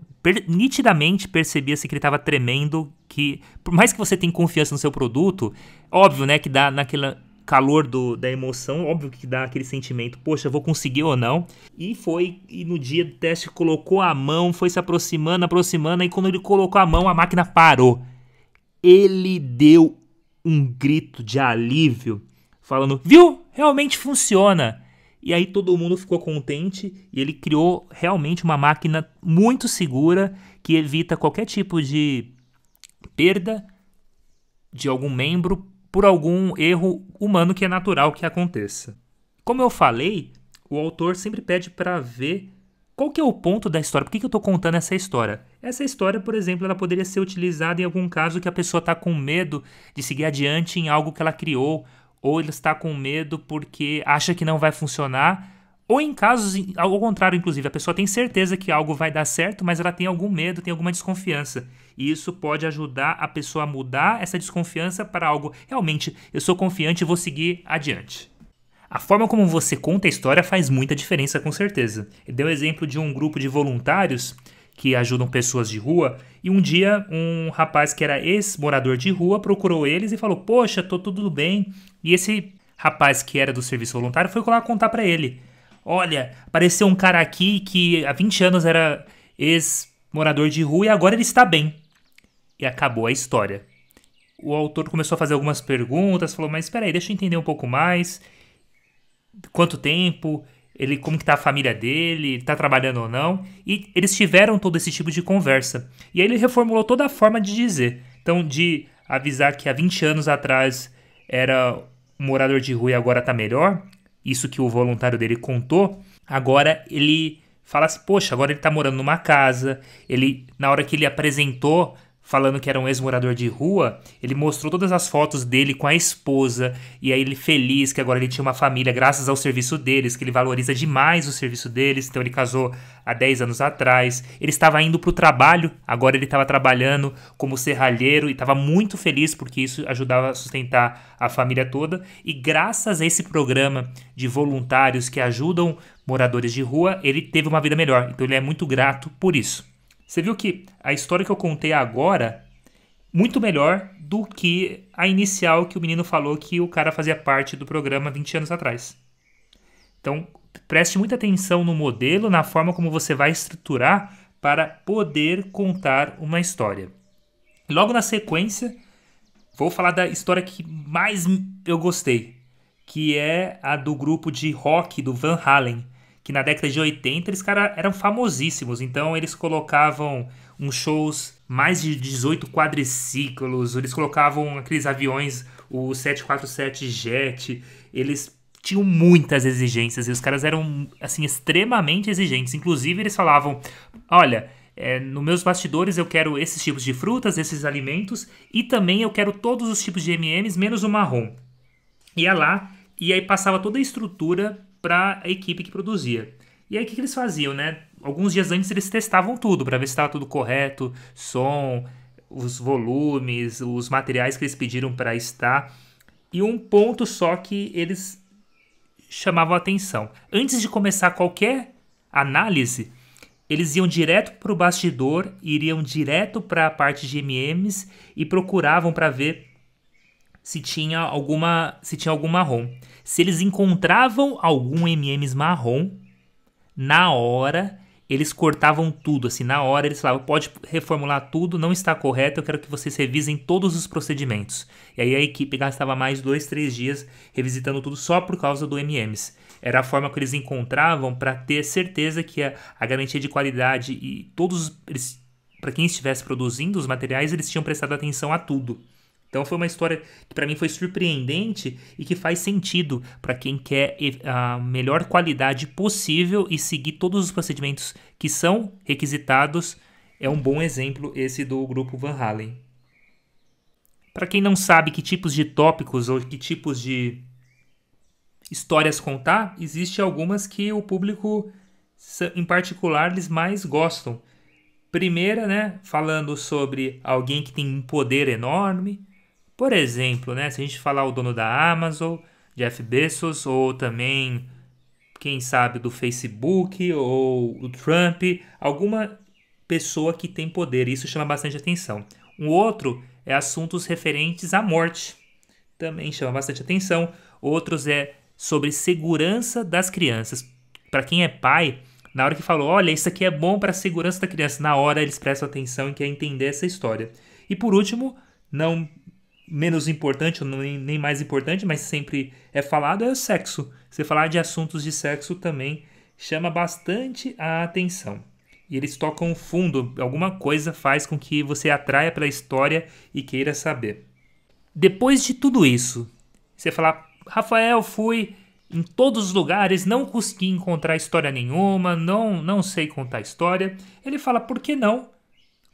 nitidamente percebia-se que ele estava tremendo, que por mais que você tenha confiança no seu produto, óbvio, né, que dá naquele calor da emoção, óbvio que dá aquele sentimento, poxa, vou conseguir ou não. E no dia do teste colocou a mão, foi se aproximando, e quando ele colocou a mão, a máquina parou. Ele deu um grito de alívio, falando, viu? Realmente funciona. E aí todo mundo ficou contente e ele criou realmente uma máquina muito segura que evita qualquer tipo de perda de algum membro por algum erro humano que é natural que aconteça. Como eu falei, o autor sempre pede para ver qual que é o ponto da história, por que eu estou contando essa história. Essa história, por exemplo, ela poderia ser utilizada em algum caso que a pessoa está com medo de seguir adiante em algo que ela criou, ou ele está com medo porque acha que não vai funcionar, ou em casos ao contrário, inclusive, a pessoa tem certeza que algo vai dar certo, mas ela tem algum medo, tem alguma desconfiança. E isso pode ajudar a pessoa a mudar essa desconfiança para algo, realmente, eu sou confiante e vou seguir adiante. A forma como você conta a história faz muita diferença, com certeza. Ele deu o exemplo de um grupo de voluntários que ajudam pessoas de rua, e um dia um rapaz que era ex-morador de rua procurou eles e falou, poxa, tô tudo bem. E esse rapaz que era do serviço voluntário foi lá contar pra ele, olha, apareceu um cara aqui que há 20 anos era morador de rua e agora ele está bem. E acabou a história. O autor começou a fazer algumas perguntas, falou, mas espera aí, deixa eu entender um pouco mais. Quanto tempo? Como que tá a família dele? Ele tá trabalhando ou não? E eles tiveram todo esse tipo de conversa. E aí ele reformulou toda a forma de dizer. Então, de avisar que há 20 anos atrás era um morador de rua e agora tá melhor, isso que o voluntário dele contou, agora ele fala assim, poxa, agora ele tá morando numa casa. Na hora que ele apresentou, falando que era um ex-morador de rua, ele mostrou todas as fotos dele com a esposa, e aí ele feliz que agora ele tinha uma família graças ao serviço deles, que ele valoriza demais o serviço deles, então ele casou há 10 anos atrás, ele estava indo para o trabalho, agora ele estava trabalhando como serralheiro e estava muito feliz porque isso ajudava a sustentar a família toda, e graças a esse programa de voluntários que ajudam moradores de rua, ele teve uma vida melhor, então ele é muito grato por isso. Você viu que a história que eu contei agora, muito melhor do que a inicial que o menino falou que o cara fazia parte do programa 20 anos atrás. Então, preste muita atenção no modelo, na forma como você vai estruturar para poder contar uma história. Logo na sequência, vou falar da história que mais eu gostei, que é a do grupo de rock do Van Halen, que na década de 80 eles eram famosíssimos, então eles colocavam uns shows mais de 18 quadriciclos, eles colocavam aqueles aviões, o 747 Jet, eles tinham muitas exigências, e os caras eram assim extremamente exigentes, inclusive eles falavam, olha, nos meus bastidores eu quero esses tipos de frutas, esses alimentos, e também eu quero todos os tipos de M&M's, menos o marrom. Ia lá, e aí passava toda a estrutura para a equipe que produzia. E aí o que eles faziam, né? Alguns dias antes eles testavam tudo para ver se estava tudo correto, som, os volumes, os materiais que eles pediram para estar. E um ponto só que eles chamavam a atenção. Antes de começar qualquer análise, eles iam direto para o bastidor, iriam direto para a parte de M&M's e procuravam para ver se tinha algum marrom. Se eles encontravam algum M&M's marrom, na hora eles cortavam tudo, assim, na hora eles falavam, pode reformular tudo, não está correto, eu quero que vocês revisem todos os procedimentos. E aí a equipe gastava mais 2, 3 dias revisitando tudo só por causa do M&M's. Era a forma que eles encontravam para ter certeza que a garantia de qualidade e para quem estivesse produzindo os materiais, eles tinham prestado atenção a tudo. Então foi uma história que para mim foi surpreendente e que faz sentido para quem quer a melhor qualidade possível e seguir todos os procedimentos que são requisitados. É um bom exemplo esse do grupo Van Halen. Para quem não sabe que tipos de tópicos ou que tipos de histórias contar, existem algumas que o público, em particular, eles mais gostam. Primeira, né, falando sobre alguém que tem um poder enorme. Por exemplo, né, se a gente falar o dono da Amazon, Jeff Bezos, ou também, quem sabe, do Facebook, ou o Trump, alguma pessoa que tem poder, isso chama bastante atenção. Um outro é assuntos referentes à morte, também chama bastante atenção. Outros é sobre segurança das crianças. Para quem é pai, na hora que falou, olha, isso aqui é bom para a segurança da criança, na hora eles prestam atenção e querem entender essa história. E por último, não menos importante, ou nem mais importante, mas sempre é falado, é o sexo. Você falar de assuntos de sexo também chama bastante a atenção. E eles tocam fundo, alguma coisa faz com que você atraia pela história e queira saber. Depois de tudo isso, você falar, Rafael, fui em todos os lugares, não consegui encontrar história nenhuma, não sei contar história. Ele fala, por que não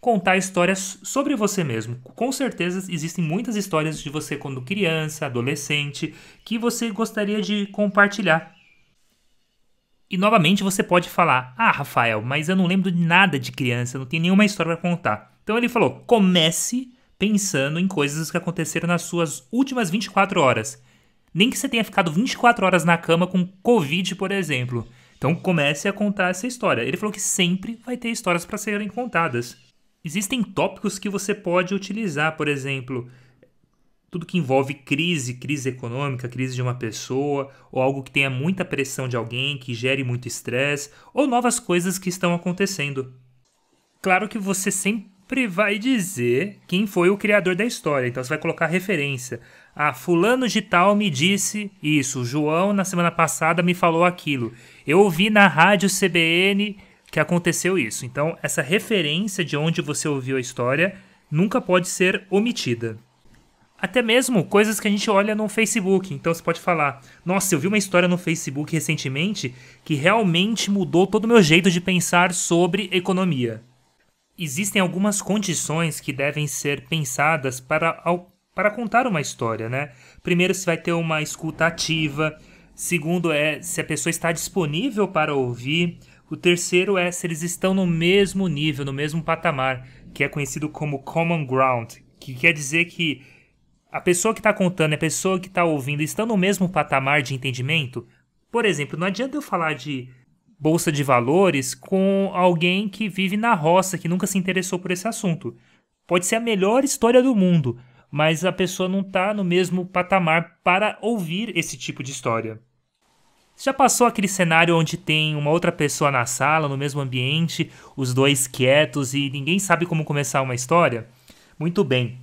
contar histórias sobre você mesmo? Com certeza existem muitas histórias de você quando criança, adolescente, que você gostaria de compartilhar. E novamente você pode falar, Rafael, mas eu não lembro de nada de criança, não tenho nenhuma história para contar. Então ele falou, comece pensando em coisas que aconteceram nas suas últimas 24 horas. Nem que você tenha ficado 24 horas na cama com Covid, por exemplo. Então comece a contar essa história. Ele falou que sempre vai ter histórias para serem contadas. Existem tópicos que você pode utilizar, por exemplo, tudo que envolve crise econômica, crise de uma pessoa, ou algo que tenha muita pressão de alguém, que gere muito estresse, ou novas coisas que estão acontecendo. Claro que você sempre vai dizer quem foi o criador da história, então você vai colocar referência. Ah, fulano de tal me disse isso, João na semana passada me falou aquilo. Eu ouvi na rádio CBN que aconteceu isso. Então, essa referência de onde você ouviu a história nunca pode ser omitida. Até mesmo coisas que a gente olha no Facebook. Então você pode falar, nossa, eu vi uma história no Facebook recentemente que realmente mudou todo o meu jeito de pensar sobre economia. Existem algumas condições que devem ser pensadas para contar uma história, né? Primeiro, se vai ter uma escuta ativa. Segundo é se a pessoa está disponível para ouvir. O terceiro é se eles estão no mesmo nível, no mesmo patamar, que é conhecido como common ground, que quer dizer que a pessoa que está contando e a pessoa que está ouvindo estão no mesmo patamar de entendimento. Por exemplo, não adianta eu falar de bolsa de valores com alguém que vive na roça, que nunca se interessou por esse assunto. Pode ser a melhor história do mundo, mas a pessoa não está no mesmo patamar para ouvir esse tipo de história. Você já passou aquele cenário onde tem uma outra pessoa na sala, no mesmo ambiente, os dois quietos e ninguém sabe como começar uma história? Muito bem.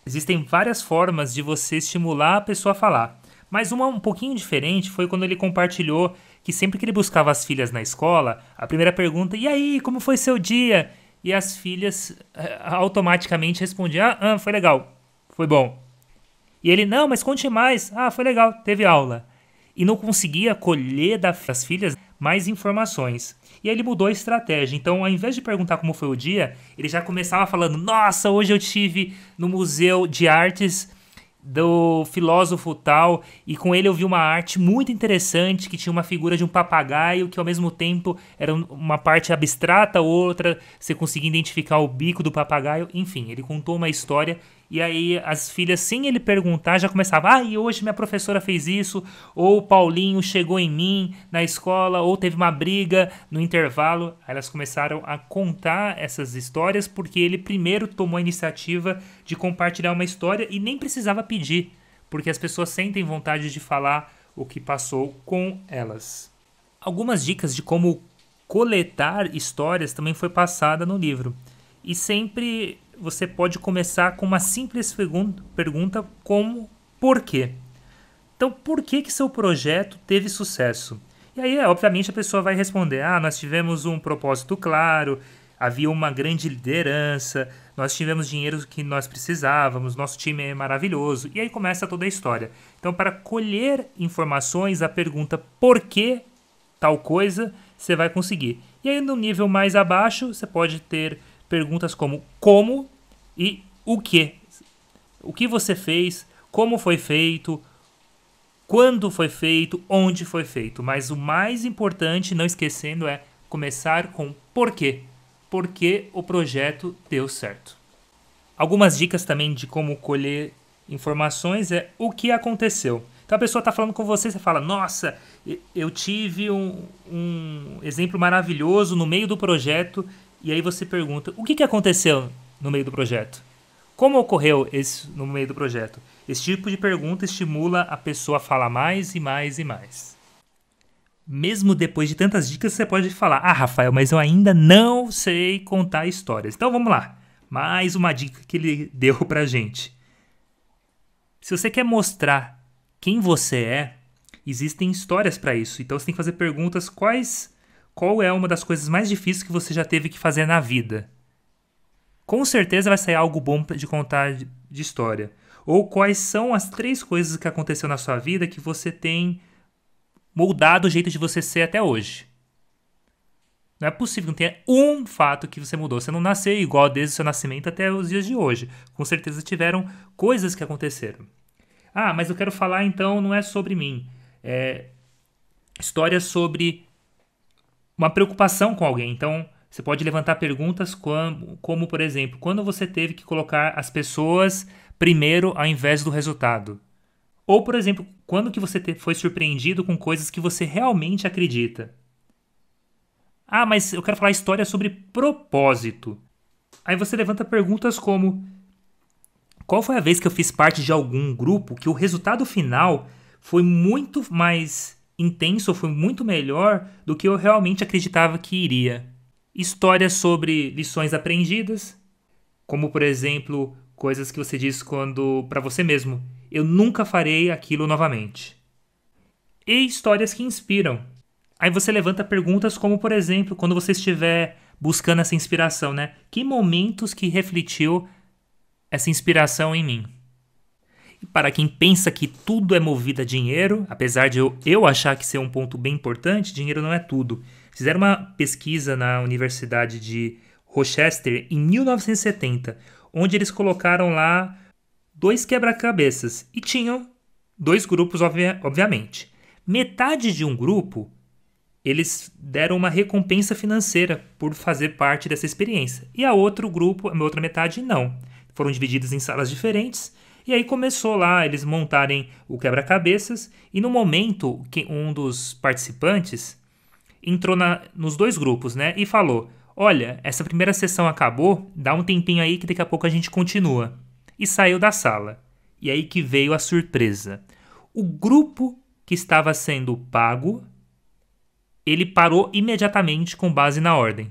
Existem várias formas de você estimular a pessoa a falar. Mas uma um pouquinho diferente foi quando ele compartilhou que sempre que ele buscava as filhas na escola, a primeira pergunta, e aí, como foi seu dia? E as filhas automaticamente respondiam, foi legal, foi bom. E ele, não, mas conte mais, foi legal, teve aula. E não conseguia colher das filhas mais informações. E aí ele mudou a estratégia. Então, ao invés de perguntar como foi o dia, ele já começava falando, nossa, hoje eu estive no Museu de Artes do filósofo tal, e com ele eu vi uma arte muito interessante, que tinha uma figura de um papagaio, que ao mesmo tempo era uma parte abstrata, outra você conseguia identificar o bico do papagaio, enfim, ele contou uma história, e aí as filhas, sem ele perguntar, já começavam, e hoje minha professora fez isso, ou o Paulinho chegou em mim na escola, ou teve uma briga no intervalo. Aí elas começaram a contar essas histórias, porque ele primeiro tomou a iniciativa de compartilhar uma história e nem precisava pedir, porque as pessoas sentem vontade de falar o que passou com elas. Algumas dicas de como coletar histórias também foi passada no livro. E sempre você pode começar com uma simples pergunta como por quê? Então, por que seu projeto teve sucesso? E aí, obviamente, a pessoa vai responder, nós tivemos um propósito claro, havia uma grande liderança, nós tivemos dinheiro que nós precisávamos, nosso time é maravilhoso. E aí começa toda a história. Então, para colher informações, a pergunta por que tal coisa, você vai conseguir. E aí, no nível mais abaixo, você pode ter perguntas como e o que. O que você fez, como foi feito, quando foi feito, onde foi feito. Mas o mais importante, não esquecendo, é começar com por quê. Por que o projeto deu certo. Algumas dicas também de como colher informações é o que aconteceu. Então a pessoa está falando com você, você fala, nossa, eu tive um exemplo maravilhoso no meio do projeto. E aí você pergunta, o que aconteceu no meio do projeto? Como ocorreu isso no meio do projeto? Esse tipo de pergunta estimula a pessoa a falar mais e mais e mais. Mesmo depois de tantas dicas, você pode falar, Rafael, mas eu ainda não sei contar histórias. Então vamos lá, mais uma dica que ele deu pra gente. Se você quer mostrar quem você é, existem histórias para isso. Então você tem que fazer perguntas qual é uma das coisas mais difíceis que você já teve que fazer na vida? Com certeza vai sair algo bom de contar de história. Ou quais são as 3 coisas que aconteceu na sua vida que você tem moldado o jeito de você ser até hoje. Não é possível, não tenha um fato que você mudou. Você não nasceu igual desde o seu nascimento até os dias de hoje. Com certeza tiveram coisas que aconteceram. Mas eu quero falar então, não é sobre mim. É história sobre uma preocupação com alguém. Então, você pode levantar perguntas como, por exemplo, quando você teve que colocar as pessoas primeiro ao invés do resultado? Ou, por exemplo, quando que você foi surpreendido com coisas que você realmente acredita? Mas eu quero falar história sobre propósito. Aí você levanta perguntas como, qual foi a vez que eu fiz parte de algum grupo que o resultado final foi muito mais intenso, foi muito melhor do que eu realmente acreditava que iria? Histórias sobre lições aprendidas, como por exemplo, coisas que você diz quando para você mesmo, eu nunca farei aquilo novamente. E histórias que inspiram. Aí você levanta perguntas como, por exemplo, quando você estiver buscando essa inspiração, né? Que momentos que refletiu essa inspiração em mim? E para quem pensa que tudo é movido a dinheiro, apesar de eu achar que ser um ponto bem importante, dinheiro não é tudo. Fizeram uma pesquisa na Universidade de Rochester em 1970, onde eles colocaram lá 2 quebra-cabeças e tinham 2 grupos, obviamente. Metade de um grupo, eles deram uma recompensa financeira por fazer parte dessa experiência. E a outro grupo, a outra metade, não. Foram divididos em salas diferentes. E aí começou lá eles montarem o quebra-cabeças. E no momento que um dos participantes entrou nos 2 grupos, né? E falou, olha, essa primeira sessão acabou, dá um tempinho aí que daqui a pouco a gente continua. E saiu da sala. E aí que veio a surpresa. O grupo que estava sendo pago, ele parou imediatamente com base na ordem.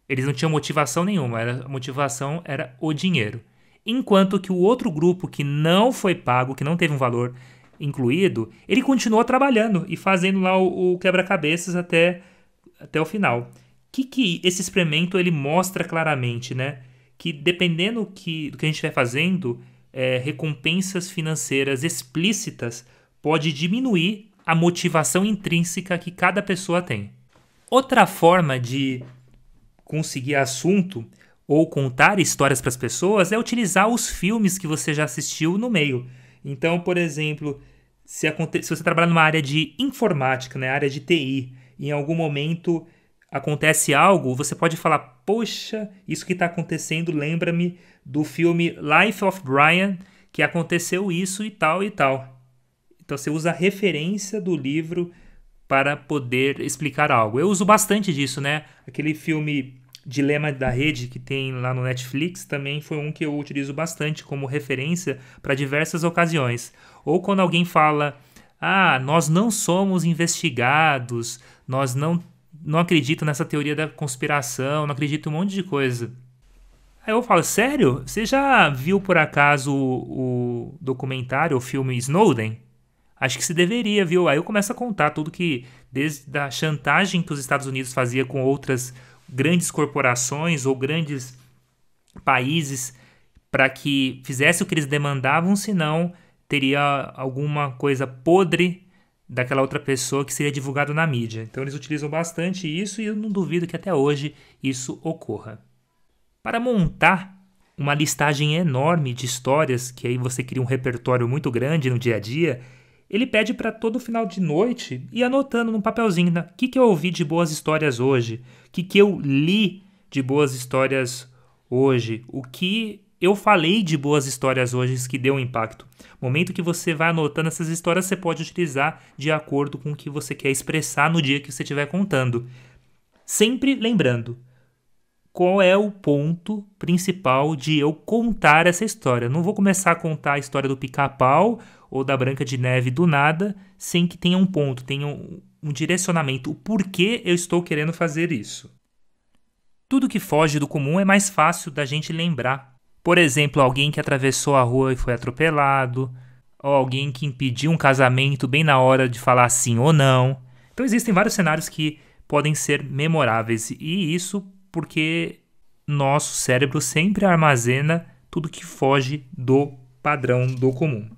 Eles não tinham motivação nenhuma, a motivação era o dinheiro. Enquanto que o outro grupo que não foi pago, que não teve um valor incluído, ele continuou trabalhando e fazendo lá o quebra-cabeças até o final. Que esse experimento ele mostra claramente, né? Que dependendo do que a gente estiver fazendo, recompensas financeiras explícitas pode diminuir a motivação intrínseca que cada pessoa tem. Outra forma de conseguir assunto ou contar histórias para as pessoas é utilizar os filmes que você já assistiu no meio. Então, por exemplo, se você trabalha numa área de informática, né, área de TI, e em algum momento acontece algo, você pode falar, poxa, isso que está acontecendo lembra-me do filme Life of Brian, que aconteceu isso e tal e tal. Então você usa a referência do livro para poder explicar algo. Eu uso bastante disso, né? Aquele filme Dilema da Rede que tem lá no Netflix também foi um que eu utilizo bastante como referência para diversas ocasiões. Ou quando alguém fala, nós não somos investigados, nós não acredito nessa teoria da conspiração, não acredito em um monte de coisa. Aí eu falo, sério? Você já viu por acaso o documentário, o filme Snowden? Acho que se deveria, viu? Aí eu começo a contar tudo que, desde a chantagem que os Estados Unidos fazia com outras grandes corporações ou grandes países para que fizesse o que eles demandavam, senão teria alguma coisa podre daquela outra pessoa que seria divulgado na mídia. Então eles utilizam bastante isso e eu não duvido que até hoje isso ocorra. Para montar uma listagem enorme de histórias, que aí você cria um repertório muito grande no dia a dia, ele pede para todo final de noite ir anotando num papelzinho, né? O que eu ouvi de boas histórias hoje, o que eu li de boas histórias hoje, o que eu falei de boas histórias hoje que deu um impacto. No momento que você vai anotando essas histórias, você pode utilizar de acordo com o que você quer expressar no dia que você estiver contando. Sempre lembrando, qual é o ponto principal de eu contar essa história? Não vou começar a contar a história do Pica-Pau ou da Branca de Neve do nada, sem que tenha um ponto, tenha um direcionamento, o porquê eu estou querendo fazer isso. Tudo que foge do comum é mais fácil da gente lembrar. Por exemplo, alguém que atravessou a rua e foi atropelado, ou alguém que impediu um casamento bem na hora de falar sim ou não. Então existem vários cenários que podem ser memoráveis, e isso porque nosso cérebro sempre armazena tudo que foge do padrão do comum.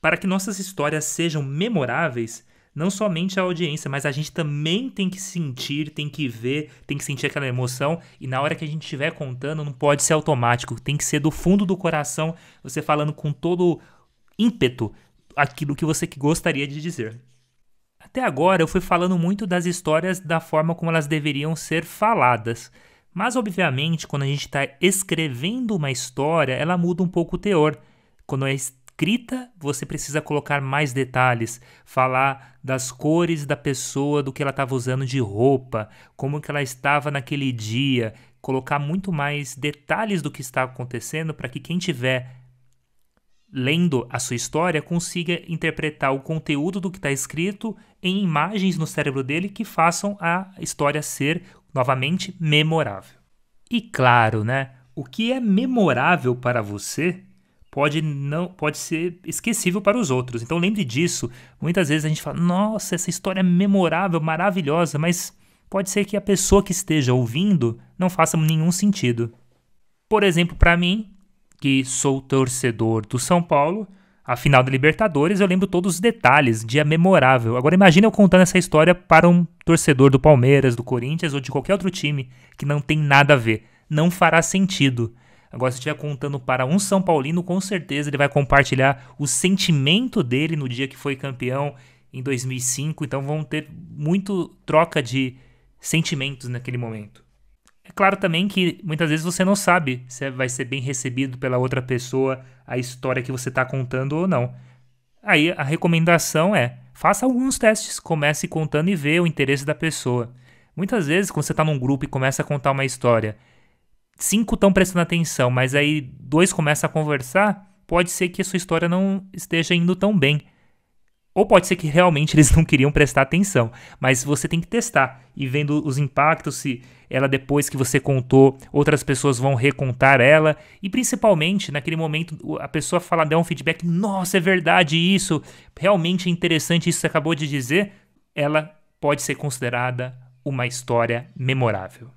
Para que nossas histórias sejam memoráveis, não somente a audiência, mas a gente também tem que sentir, tem que ver, tem que sentir aquela emoção. E na hora que a gente estiver contando, não pode ser automático. Tem que ser do fundo do coração, você falando com todo ímpeto aquilo que você gostaria de dizer. Até agora eu fui falando muito das histórias da forma como elas deveriam ser faladas. Mas, obviamente, quando a gente está escrevendo uma história, ela muda um pouco o teor. Quando é escrita, você precisa colocar mais detalhes, falar das cores da pessoa, do que ela estava usando de roupa, como que ela estava naquele dia, colocar muito mais detalhes do que está acontecendo para que quem estiver lendo a sua história consiga interpretar o conteúdo do que está escrito em imagens no cérebro dele que façam a história ser Novamente, memorável. E claro, né? O que é memorável para você pode ser esquecível para os outros. Então lembre disso. Muitas vezes a gente fala, nossa, essa história é memorável, maravilhosa, mas pode ser que a pessoa que esteja ouvindo não faça nenhum sentido. Por exemplo, para mim, que sou torcedor do São Paulo, a final da Libertadores eu lembro todos os detalhes, dia memorável. Agora imagine eu contando essa história para um torcedor do Palmeiras, do Corinthians ou de qualquer outro time que não tem nada a ver. Não fará sentido. Agora, se eu estiver contando para um São Paulino, com certeza ele vai compartilhar o sentimento dele no dia que foi campeão em 2005. Então vão ter muito troca de sentimentos naquele momento. É claro também que muitas vezes você não sabe se vai ser bem recebido pela outra pessoa a história que você está contando ou não. Aí a recomendação é, faça alguns testes, comece contando e vê o interesse da pessoa. Muitas vezes, quando você está num grupo e começa a contar uma história, 5 estão prestando atenção, mas aí 2 começam a conversar, pode ser que a sua história não esteja indo tão bem. Ou pode ser que realmente eles não queriam prestar atenção, mas você tem que testar e vendo os impactos, se ela depois que você contou, outras pessoas vão recontar ela e principalmente naquele momento a pessoa der um feedback, nossa, é verdade isso, realmente é interessante isso que você acabou de dizer, ela pode ser considerada uma história memorável.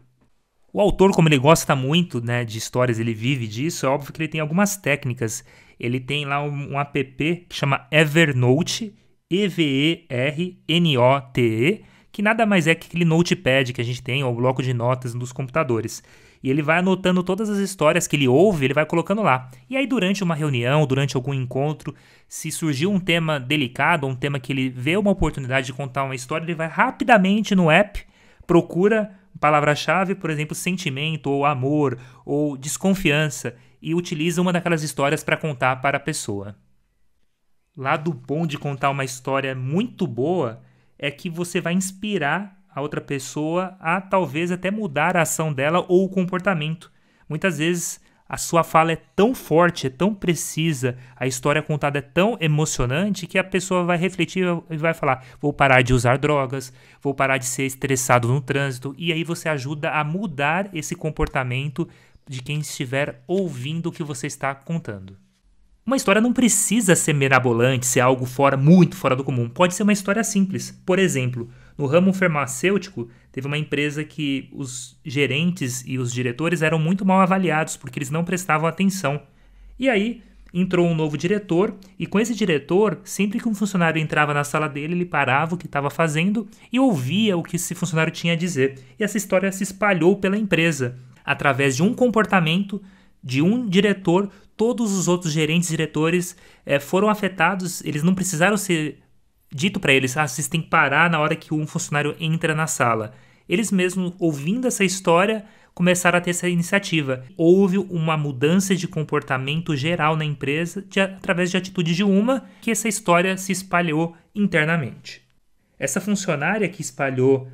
O autor, como ele gosta muito, né, de histórias, ele vive disso, é óbvio que ele tem algumas técnicas. Ele tem lá um app que chama Evernote, Evernote, que nada mais é que aquele notepad que a gente tem, ou bloco de notas dos computadores. E ele vai anotando todas as histórias que ele ouve, ele vai colocando lá. E aí durante uma reunião, durante algum encontro, se surgiu um tema delicado, um tema que ele vê uma oportunidade de contar uma história, ele vai rapidamente no app, procura palavra-chave, por exemplo, sentimento, ou amor, ou desconfiança, e utiliza uma daquelas histórias para contar para a pessoa. Lado bom de contar uma história muito boa é que você vai inspirar a outra pessoa a talvez até mudar a ação dela ou o comportamento. Muitas vezes a sua fala é tão forte, é tão precisa, a história contada é tão emocionante que a pessoa vai refletir e vai falar, vou parar de usar drogas, vou parar de ser estressado no trânsito, e aí você ajuda a mudar esse comportamento de quem estiver ouvindo o que você está contando. Uma história não precisa ser mirabolante, ser algo muito fora do comum. Pode ser uma história simples. Por exemplo, no ramo farmacêutico, teve uma empresa que os gerentes e os diretores eram muito mal avaliados porque eles não prestavam atenção. E aí entrou um novo diretor e com esse diretor, sempre que um funcionário entrava na sala dele, ele parava o que estava fazendo e ouvia o que esse funcionário tinha a dizer. E essa história se espalhou pela empresa. Através de um comportamento de um diretor, todos os outros gerentes e diretores foram afetados, eles não precisaram ser dito para eles, vocês têm que parar na hora que um funcionário entra na sala. Eles mesmos, ouvindo essa história, começaram a ter essa iniciativa. Houve uma mudança de comportamento geral na empresa através de atitude de uma, que essa história se espalhou internamente. Essa funcionária que espalhou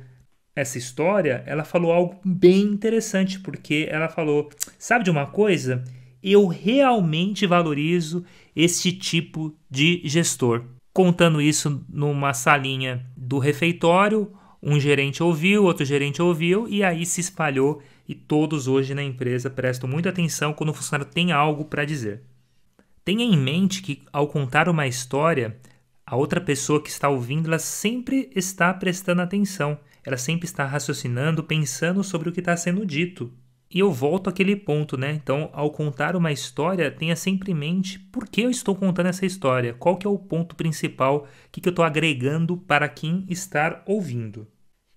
essa história, ela falou algo bem interessante, porque ela falou, sabe de uma coisa? Eu realmente valorizo este tipo de gestor. Contando isso numa salinha do refeitório, um gerente ouviu, outro gerente ouviu, e aí se espalhou, e todos hoje na empresa prestam muita atenção quando o funcionário tem algo para dizer. Tenha em mente que, ao contar uma história, a outra pessoa que está ouvindo, ela sempre está prestando atenção. Ela sempre está raciocinando, pensando sobre o que está sendo dito. E eu volto àquele ponto, né? Então, ao contar uma história, tenha sempre em mente por que eu estou contando essa história. Qual que é o ponto principal, o que eu estou agregando para quem está ouvindo.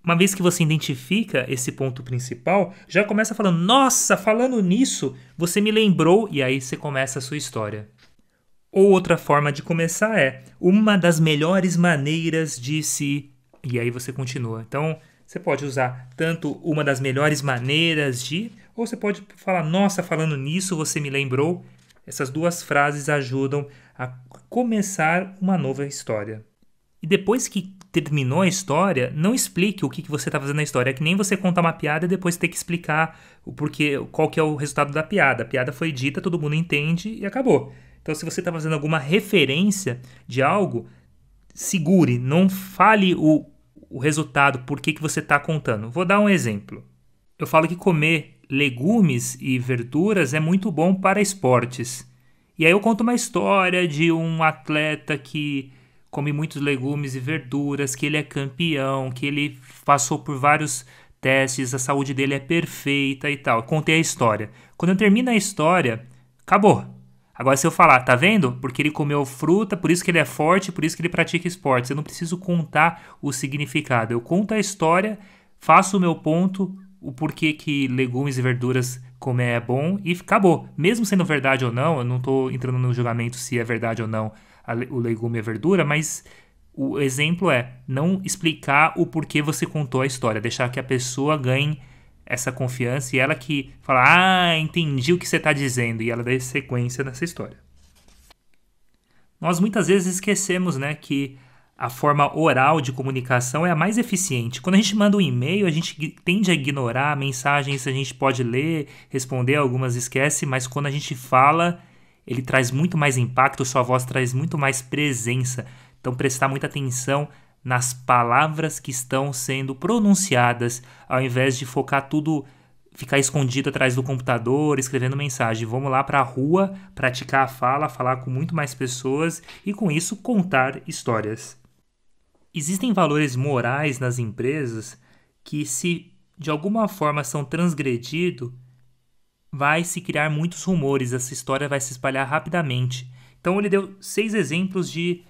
Uma vez que você identifica esse ponto principal, já começa falando, nossa, falando nisso, você me lembrou, e aí você começa a sua história. Ou outra forma de começar é, uma das melhores maneiras de se... E aí você continua. Então, você pode usar tanto uma das melhores maneiras de... Ou você pode falar, nossa, falando nisso, você me lembrou. Essas duas frases ajudam a começar uma nova história. E depois que terminou a história, não explique o que você está fazendo na história. É que nem você contar uma piada e depois ter que explicar o porquê, qual que é o resultado da piada. A piada foi dita, todo mundo entende e acabou. Então, se você está fazendo alguma referência de algo, segure, não fale o resultado, por que você está contando. Vou dar um exemplo. Eu falo que comer legumes e verduras é muito bom para esportes. E aí eu conto uma história de um atleta que come muitos legumes e verduras, que ele é campeão, que ele passou por vários testes, a saúde dele é perfeita e tal. Eu contei a história. Quando eu termino a história, acabou. Agora, se eu falar, tá vendo? Porque ele comeu fruta, por isso que ele é forte, por isso que ele pratica esportes. Eu não preciso contar o significado. Eu conto a história, faço o meu ponto, o porquê que legumes e verduras comer é bom e acabou. Mesmo sendo verdade ou não, eu não tô entrando no julgamento se é verdade ou não o legume e a verdura, mas o exemplo é não explicar o porquê você contou a história, deixar que a pessoa ganhe essa confiança e ela que fala, entendi o que você está dizendo, e ela dá sequência nessa história. Nós muitas vezes esquecemos, né, que a forma oral de comunicação é a mais eficiente. Quando a gente manda um e-mail, a gente tende a ignorar mensagens, a gente pode ler, responder, algumas esquece, mas quando a gente fala, ele traz muito mais impacto, sua voz traz muito mais presença. Então, prestar muita atenção nas palavras que estão sendo pronunciadas, ao invés de focar tudo, ficar escondido atrás do computador, escrevendo mensagem. Vamos lá para a rua, praticar a fala, falar com muito mais pessoas e, com isso, contar histórias. Existem valores morais nas empresas que, se de alguma forma são transgredidos, vai se criar muitos rumores, essa história vai se espalhar rapidamente. Então ele deu 6 exemplos de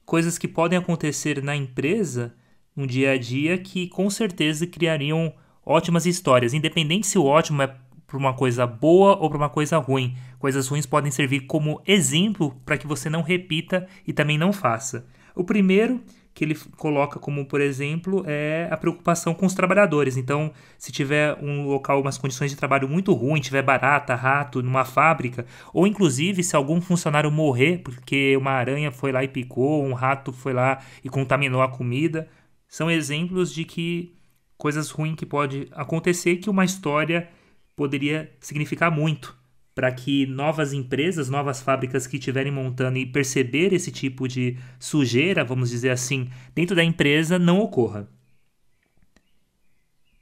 coisas que podem acontecer na empresa, no dia a dia, que com certeza criariam ótimas histórias, independente se o ótimo é para uma coisa boa ou para uma coisa ruim. Coisas ruins podem servir como exemplo para que você não repita e também não faça. O primeiro que ele coloca como, por exemplo, é a preocupação com os trabalhadores. Então, se tiver um local, umas condições de trabalho muito ruins, tiver barata, rato numa fábrica, ou inclusive se algum funcionário morrer porque uma aranha foi lá e picou, um rato foi lá e contaminou a comida, são exemplos de que coisas ruins que pode acontecer, que uma história poderia significar muito para que novas empresas, novas fábricas que estiverem montando e perceber esse tipo de sujeira, vamos dizer assim, dentro da empresa, não ocorra.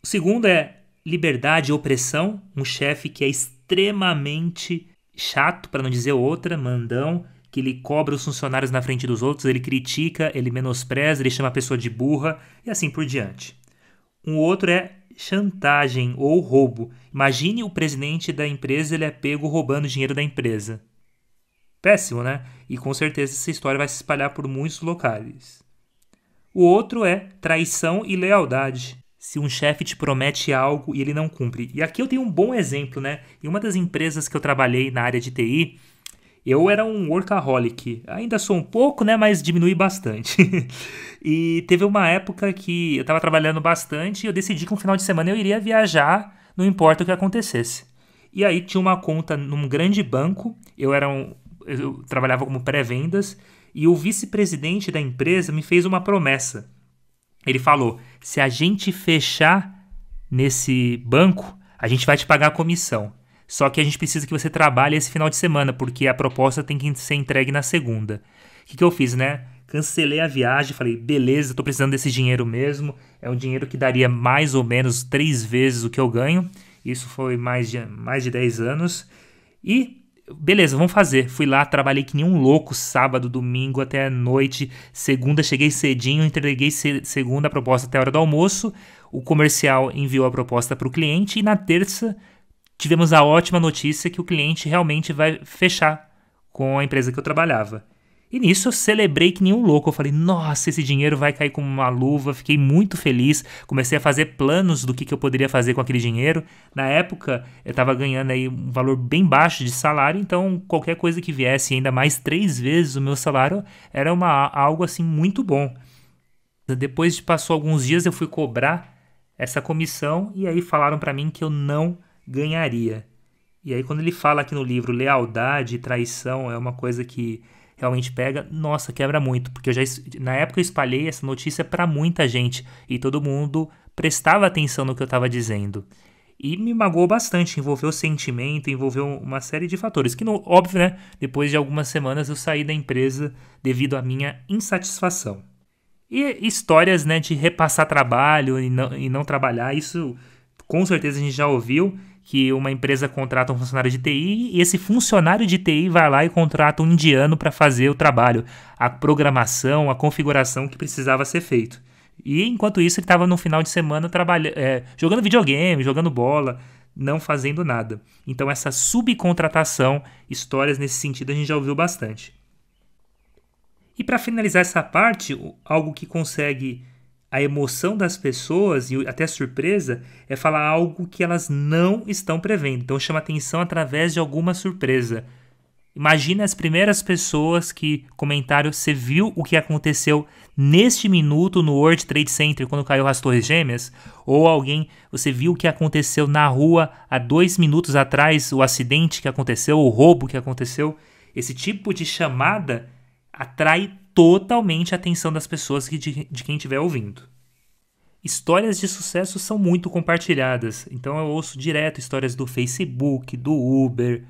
O segundo é liberdade e opressão, um chefe que é extremamente chato, para não dizer outra, mandão, que ele cobra os funcionários na frente dos outros, ele critica, ele menospreza, ele chama a pessoa de burra e assim por diante. Um outro é chantagem ou roubo. Imagine o presidente da empresa, ele é pego roubando dinheiro da empresa. Péssimo, né? E com certeza essa história vai se espalhar por muitos locais. O outro é traição e lealdade. Se um chefe te promete algo e ele não cumpre. E aqui eu tenho um bom exemplo, né? Em uma das empresas que eu trabalhei na área de TI, eu era um workaholic. Ainda sou um pouco, né? Mas diminui bastante. E teve uma época que eu estava trabalhando bastante e eu decidi que no final de semana eu iria viajar, não importa o que acontecesse. E aí tinha uma conta num grande banco, eu trabalhava como pré-vendas, e o vice-presidente da empresa me fez uma promessa. Ele falou, se a gente fechar nesse banco, a gente vai te pagar a comissão. Só que a gente precisa que você trabalhe esse final de semana, porque a proposta tem que ser entregue na segunda. O que eu fiz, né? Cancelei a viagem, falei, beleza, tô precisando desse dinheiro mesmo. É um dinheiro que daria mais ou menos 3 vezes o que eu ganho. Isso foi mais de 10 anos. E, beleza, vamos fazer. Fui lá, trabalhei que nem um louco, sábado, domingo, até a noite. Segunda, cheguei cedinho, entreguei segunda a proposta até a hora do almoço. O comercial enviou a proposta para o cliente. E na terça, tivemos a ótima notícia que o cliente realmente vai fechar com a empresa que eu trabalhava. E nisso eu celebrei que nem um louco. Eu falei, nossa, esse dinheiro vai cair como uma luva. Fiquei muito feliz. Comecei a fazer planos do que eu poderia fazer com aquele dinheiro. Na época, eu estava ganhando aí um valor bem baixo de salário. Então, qualquer coisa que viesse, ainda mais 3 vezes o meu salário, era algo assim muito bom. Depois de passou alguns dias, eu fui cobrar essa comissão. E aí falaram para mim que eu não ganharia. E aí quando ele fala aqui no livro, lealdade e traição é uma coisa que realmente pega, nossa, quebra muito, porque na época eu espalhei essa notícia para muita gente e todo mundo prestava atenção no que eu estava dizendo. E me magoou bastante, envolveu sentimento, envolveu uma série de fatores, que óbvio, né, depois de algumas semanas eu saí da empresa devido à minha insatisfação. E histórias, né, de repassar trabalho e não trabalhar, isso Com certeza a gente já ouviu que uma empresa contrata um funcionário de TI e esse funcionário de TI vai lá e contrata um indiano para fazer o trabalho, a programação, a configuração que precisava ser feito. E enquanto isso ele estava no final de semana jogando videogame, jogando bola, não fazendo nada. Então essa subcontratação, histórias nesse sentido a gente já ouviu bastante. E para finalizar essa parte, algo que consegue a emoção das pessoas e até a surpresa é falar algo que elas não estão prevendo. Então chama atenção através de alguma surpresa. Imagina as primeiras pessoas que comentaram: você viu o que aconteceu neste minuto no World Trade Center quando caiu as Torres Gêmeas? Ou alguém, você viu o que aconteceu na rua há 2 minutos atrás, o acidente que aconteceu, o roubo que aconteceu? Esse tipo de chamada atrai totalmente a atenção das pessoas de quem estiver ouvindo. Histórias de sucesso são muito compartilhadas, então eu ouço direto histórias do Facebook, do Uber,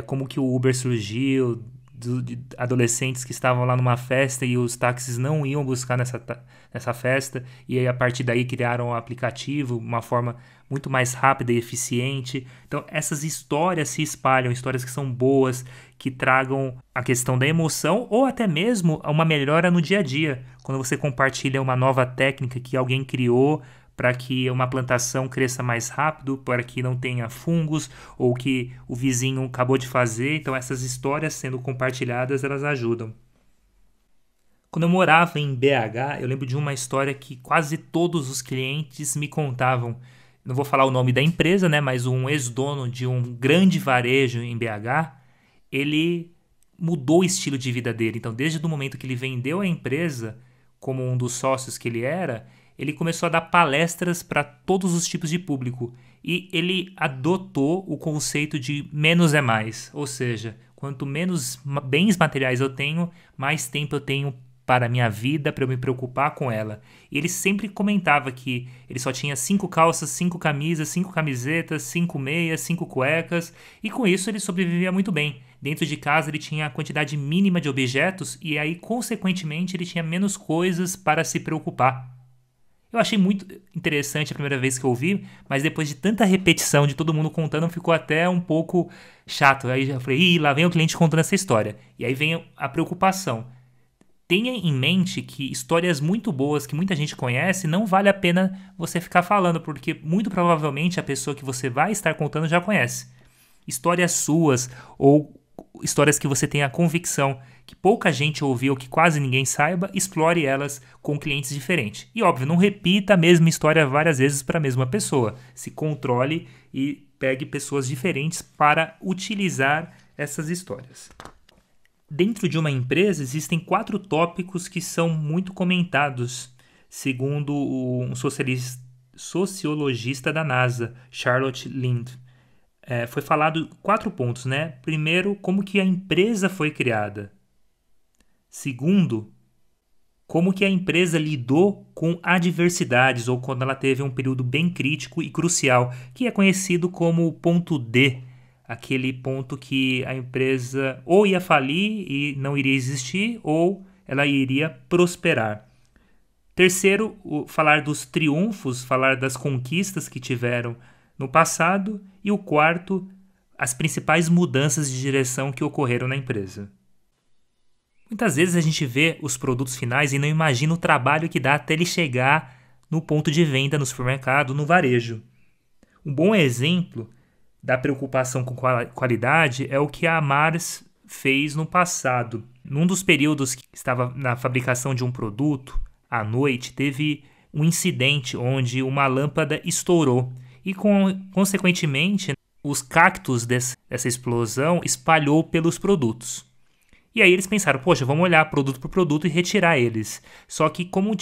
como que o Uber surgiu, de adolescentes que estavam lá numa festa e os táxis não iam buscar nessa festa, e aí a partir daí criaram um aplicativo, uma forma muito mais rápida e eficiente. Então essas histórias se espalham, histórias que são boas, que tragam a questão da emoção ou até mesmo uma melhora no dia a dia, quando você compartilha uma nova técnica que alguém criou para que uma plantação cresça mais rápido, para que não tenha fungos, ou que o vizinho acabou de fazer. Então essas histórias sendo compartilhadas, elas ajudam. Quando eu morava em BH, eu lembro de uma história que quase todos os clientes me contavam. Não vou falar o nome da empresa, né, mas um ex-dono de um grande varejo em BH, ele mudou o estilo de vida dele. Então, desde o momento que ele vendeu a empresa, como um dos sócios que ele era, ele começou a dar palestras para todos os tipos de público. E ele adotou o conceito de menos é mais. Ou seja, quanto menos bens materiais eu tenho, mais tempo eu tenho para a minha vida, para eu me preocupar com ela. E ele sempre comentava que ele só tinha 5 calças, 5 camisas, 5 camisetas, 5 meias, 5 cuecas, e com isso ele sobrevivia muito bem. Dentro de casa ele tinha a quantidade mínima de objetos e aí, consequentemente, ele tinha menos coisas para se preocupar. Eu achei muito interessante a primeira vez que eu ouvi, mas depois de tanta repetição de todo mundo contando, ficou até um pouco chato. Aí eu falei, lá vem o cliente contando essa história. E aí vem a preocupação. Tenha em mente que histórias muito boas que muita gente conhece não vale a pena você ficar falando, porque muito provavelmente a pessoa que você vai estar contando já conhece. Histórias suas ou histórias que você tem a convicção que pouca gente ouviu, que quase ninguém saiba, explore elas com clientes diferentes. E óbvio, não repita a mesma história várias vezes para a mesma pessoa. Se controle e pegue pessoas diferentes para utilizar essas histórias. Dentro de uma empresa, existem 4 tópicos que são muito comentados, segundo um sociologista da NASA, Charlotte Lind. Foi falado 4 pontos, né? Primeiro, como que a empresa foi criada. Segundo, como que a empresa lidou com adversidades ou quando ela teve um período bem crítico e crucial, que é conhecido como o ponto D, aquele ponto que a empresa ou ia falir e não iria existir, ou ela iria prosperar. Terceiro, falar dos triunfos, falar das conquistas que tiveram no passado. E o quarto, as principais mudanças de direção que ocorreram na empresa. Muitas vezes a gente vê os produtos finais e não imagina o trabalho que dá até ele chegar no ponto de venda, no supermercado, no varejo. Um bom exemplo da preocupação com qualidade é o que a Mars fez no passado. Num dos períodos que estava na fabricação de um produto, à noite, teve um incidente onde uma lâmpada estourou e, consequentemente, os cactos dessa explosão espalhou pelos produtos. E aí eles pensaram, poxa, vamos olhar produto por produto e retirar eles. Só que como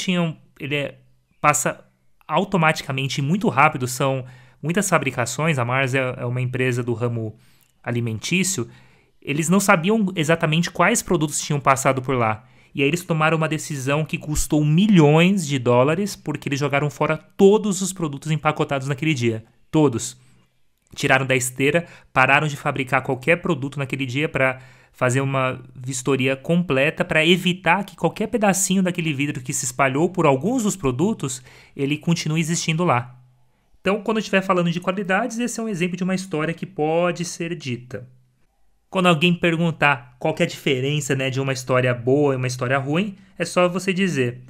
ele passa automaticamente muito rápido, são muitas fabricações, a Mars é uma empresa do ramo alimentício, eles não sabiam exatamente quais produtos tinham passado por lá. E aí eles tomaram uma decisão que custou milhões de dólares, porque eles jogaram fora todos os produtos empacotados naquele dia. Todos. Tiraram da esteira, pararam de fabricar qualquer produto naquele dia para fazer uma vistoria completa para evitar que qualquer pedacinho daquele vidro que se espalhou por alguns dos produtos, ele continue existindo lá. Então, quando eu estiver falando de qualidades, esse é um exemplo de uma história que pode ser dita. Quando alguém perguntar qual que é a diferença, né, de uma história boa e uma história ruim, é só você dizer: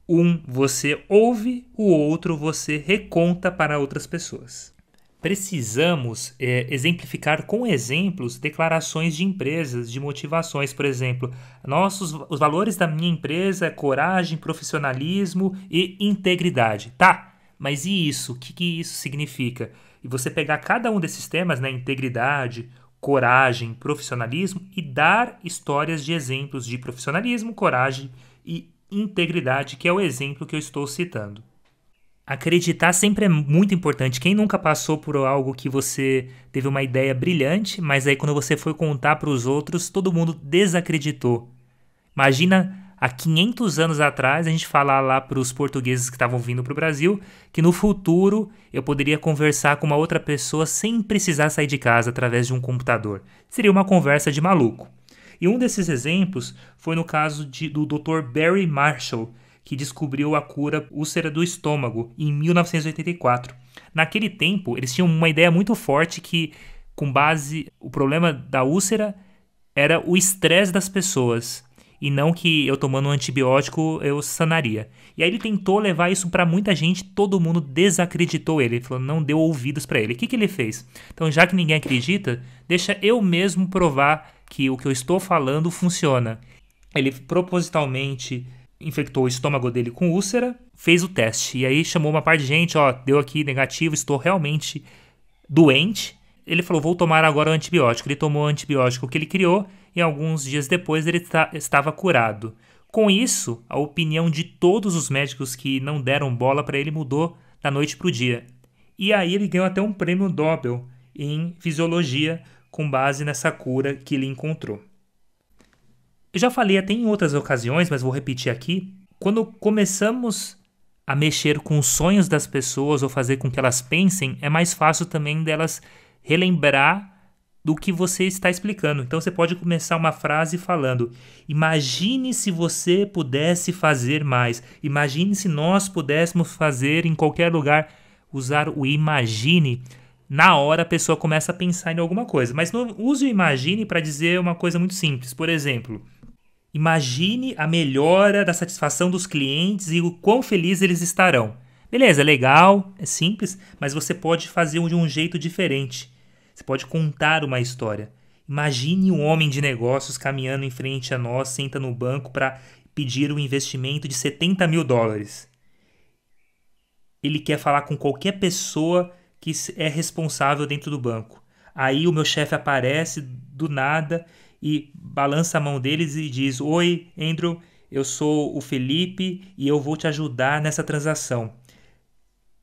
um você ouve, o outro você reconta para outras pessoas. Precisamos exemplificar com exemplos declarações de empresas, de motivações. Por exemplo, os valores da minha empresa é coragem, profissionalismo e integridade. Tá, mas e isso? O que isso significa? E você pegar cada um desses temas, né, integridade, coragem, profissionalismo, e dar histórias de exemplos de profissionalismo, coragem e integridade, que é o exemplo que eu estou citando. Acreditar sempre é muito importante. Quem nunca passou por algo que você teve uma ideia brilhante, mas aí quando você foi contar para os outros, todo mundo desacreditou. Imagina há 500 anos atrás a gente falar lá para os portugueses que estavam vindo para o Brasil que no futuro eu poderia conversar com uma outra pessoa sem precisar sair de casa através de um computador. Seria uma conversa de maluco. E um desses exemplos foi no caso do Dr. Barry Marshall, que descobriu a cura úlcera do estômago em 1984. Naquele tempo, eles tinham uma ideia muito forte que, com base, o problema da úlcera era o estresse das pessoas, e não que eu tomando um antibiótico eu sanaria. E aí ele tentou levar isso para muita gente, todo mundo desacreditou ele, falou, não deu ouvidos para ele. O que ele fez? Então, já que ninguém acredita, deixa eu mesmo provar que o que eu estou falando funciona. Ele propositalmente infectou o estômago dele com úlcera, fez o teste, e aí chamou uma parte de gente, deu aqui negativo, estou realmente doente. Ele falou, vou tomar agora o antibiótico. Ele tomou o antibiótico que ele criou e alguns dias depois ele estava curado. Com isso, a opinião de todos os médicos que não deram bola para ele mudou da noite para o dia. E aí ele ganhou até um prêmio Nobel em fisiologia com base nessa cura que ele encontrou. Eu já falei até em outras ocasiões, mas vou repetir aqui. Quando começamos a mexer com os sonhos das pessoas ou fazer com que elas pensem, é mais fácil também delas relembrar do que você está explicando. Então você pode começar uma frase falando: imagine se você pudesse fazer mais. Imagine se nós pudéssemos fazer em qualquer lugar. Usar o imagine. Na hora a pessoa começa a pensar em alguma coisa. Mas não use o imagine para dizer uma coisa muito simples. Por exemplo, imagine a melhora da satisfação dos clientes e o quão felizes eles estarão. Beleza, é legal, é simples, mas você pode fazer de um jeito diferente. Você pode contar uma história. Imagine um homem de negócios caminhando em frente a nós, senta no banco para pedir um investimento de $70 mil. Ele quer falar com qualquer pessoa que é responsável dentro do banco. Aí o meu chefe aparece do nada e balança a mão deles e diz: oi, Andrew, eu sou o Felipe e eu vou te ajudar nessa transação.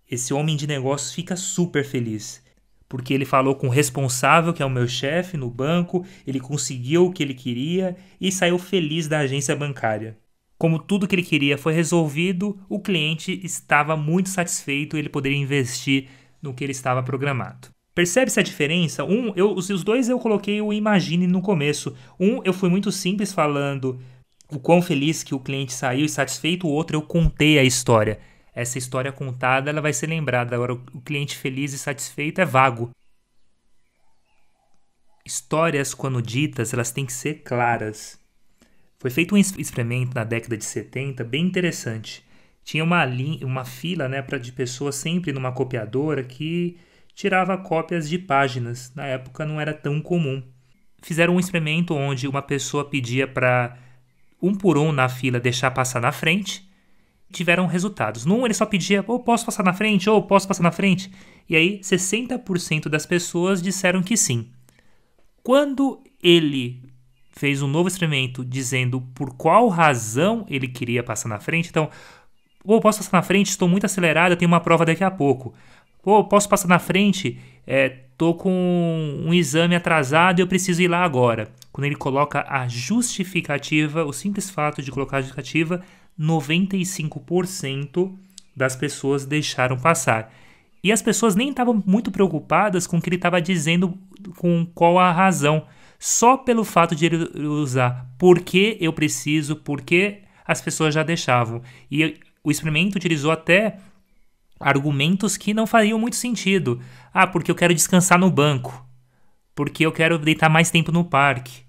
Esse homem de negócios fica super feliz, porque ele falou com o responsável, que é o meu chefe, no banco, ele conseguiu o que ele queria e saiu feliz da agência bancária. Como tudo que ele queria foi resolvido, o cliente estava muito satisfeito e ele poderia investir no que ele estava programado. Percebe-se a diferença? Os dois eu coloquei o imagine no começo. Eu fui muito simples falando o quão feliz que o cliente saiu e satisfeito. O outro eu contei a história. Essa história contada ela vai ser lembrada. Agora, o cliente feliz e satisfeito é vago. Histórias, quando ditas, elas têm que ser claras. Foi feito um experimento na década de 70, bem interessante. Tinha uma fila, né, de pessoas sempre numa copiadora que tirava cópias de páginas. Na época não era tão comum. Fizeram um experimento onde uma pessoa pedia para um por um na fila deixar passar na frente. Tiveram resultados. Num ele só pedia, posso passar na frente? Posso passar na frente? E aí 60% das pessoas disseram que sim. Quando ele fez um novo experimento dizendo por qual razão ele queria passar na frente, então, posso passar na frente? Estou muito acelerado, eu tenho uma prova daqui a pouco. Posso passar na frente? Estou com um exame atrasado e eu preciso ir lá agora. Quando ele coloca a justificativa, o simples fato de colocar a justificativa, 95% das pessoas deixaram passar. E as pessoas nem estavam muito preocupadas com o que ele estava dizendo, com qual a razão. Só pelo fato de ele usar por que eu preciso, por que as pessoas já deixavam. E o experimento utilizou até argumentos que não fariam muito sentido. Ah, porque eu quero descansar no banco. Porque eu quero deitar mais tempo no parque.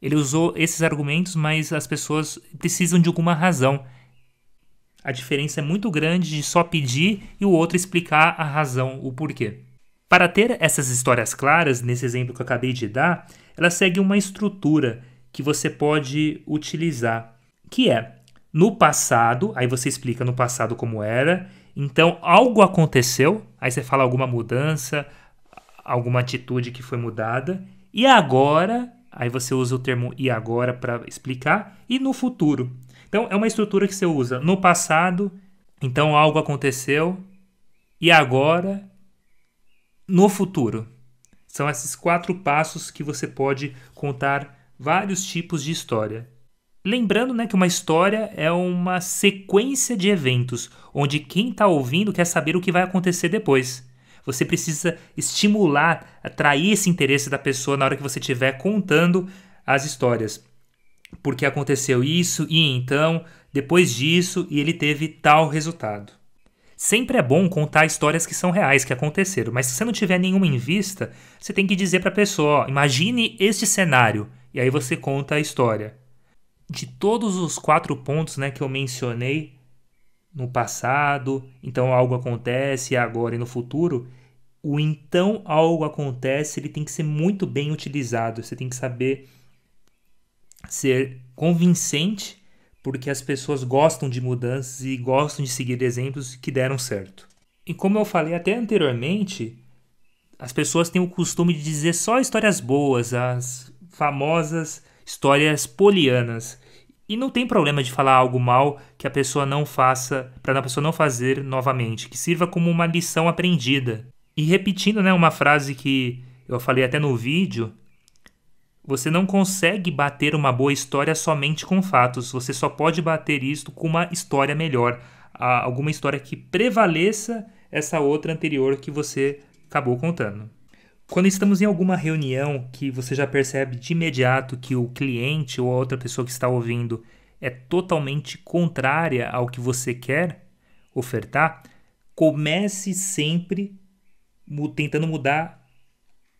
Ele usou esses argumentos, mas as pessoas precisam de alguma razão. A diferença é muito grande de só pedir e o outro explicar a razão, o porquê. Para ter essas histórias claras, nesse exemplo que eu acabei de dar, ela segue uma estrutura que você pode utilizar, que é, no passado, aí você explica no passado como era, então algo aconteceu, aí você fala alguma mudança, alguma atitude que foi mudada, e agora, aí você usa o termo e agora para explicar, e no futuro. Então é uma estrutura que você usa no passado, então algo aconteceu, e agora, no futuro. São esses 4 passos que você pode contar vários tipos de história. Lembrando, né, que uma história é uma sequência de eventos, onde quem está ouvindo quer saber o que vai acontecer depois. Você precisa estimular, atrair esse interesse da pessoa na hora que você estiver contando as histórias. Porque aconteceu isso e então, depois disso, e ele teve tal resultado. Sempre é bom contar histórias que são reais, que aconteceram, mas se você não tiver nenhuma em vista, você tem que dizer para a pessoa, ó, imagine este cenário, e aí você conta a história. De todos os 4 pontos, né, que eu mencionei, no passado, então algo acontece, agora e no futuro, o então algo acontece, ele tem que ser muito bem utilizado, você tem que saber ser convincente, porque as pessoas gostam de mudanças e gostam de seguir exemplos que deram certo. E como eu falei até anteriormente, as pessoas têm o costume de dizer só histórias boas, as famosas histórias polianas. E não tem problema de falar algo mal que a pessoa não faça, para a pessoa não fazer novamente, que sirva como uma lição aprendida. E repetindo, né, uma frase que eu falei até no vídeo, você não consegue bater uma boa história somente com fatos, você só pode bater isto com uma história melhor, alguma história que prevaleça essa outra anterior que você acabou contando. Quando estamos em alguma reunião que você já percebe de imediato que o cliente ou a outra pessoa que está ouvindo é totalmente contrária ao que você quer ofertar, comece sempre tentando mudar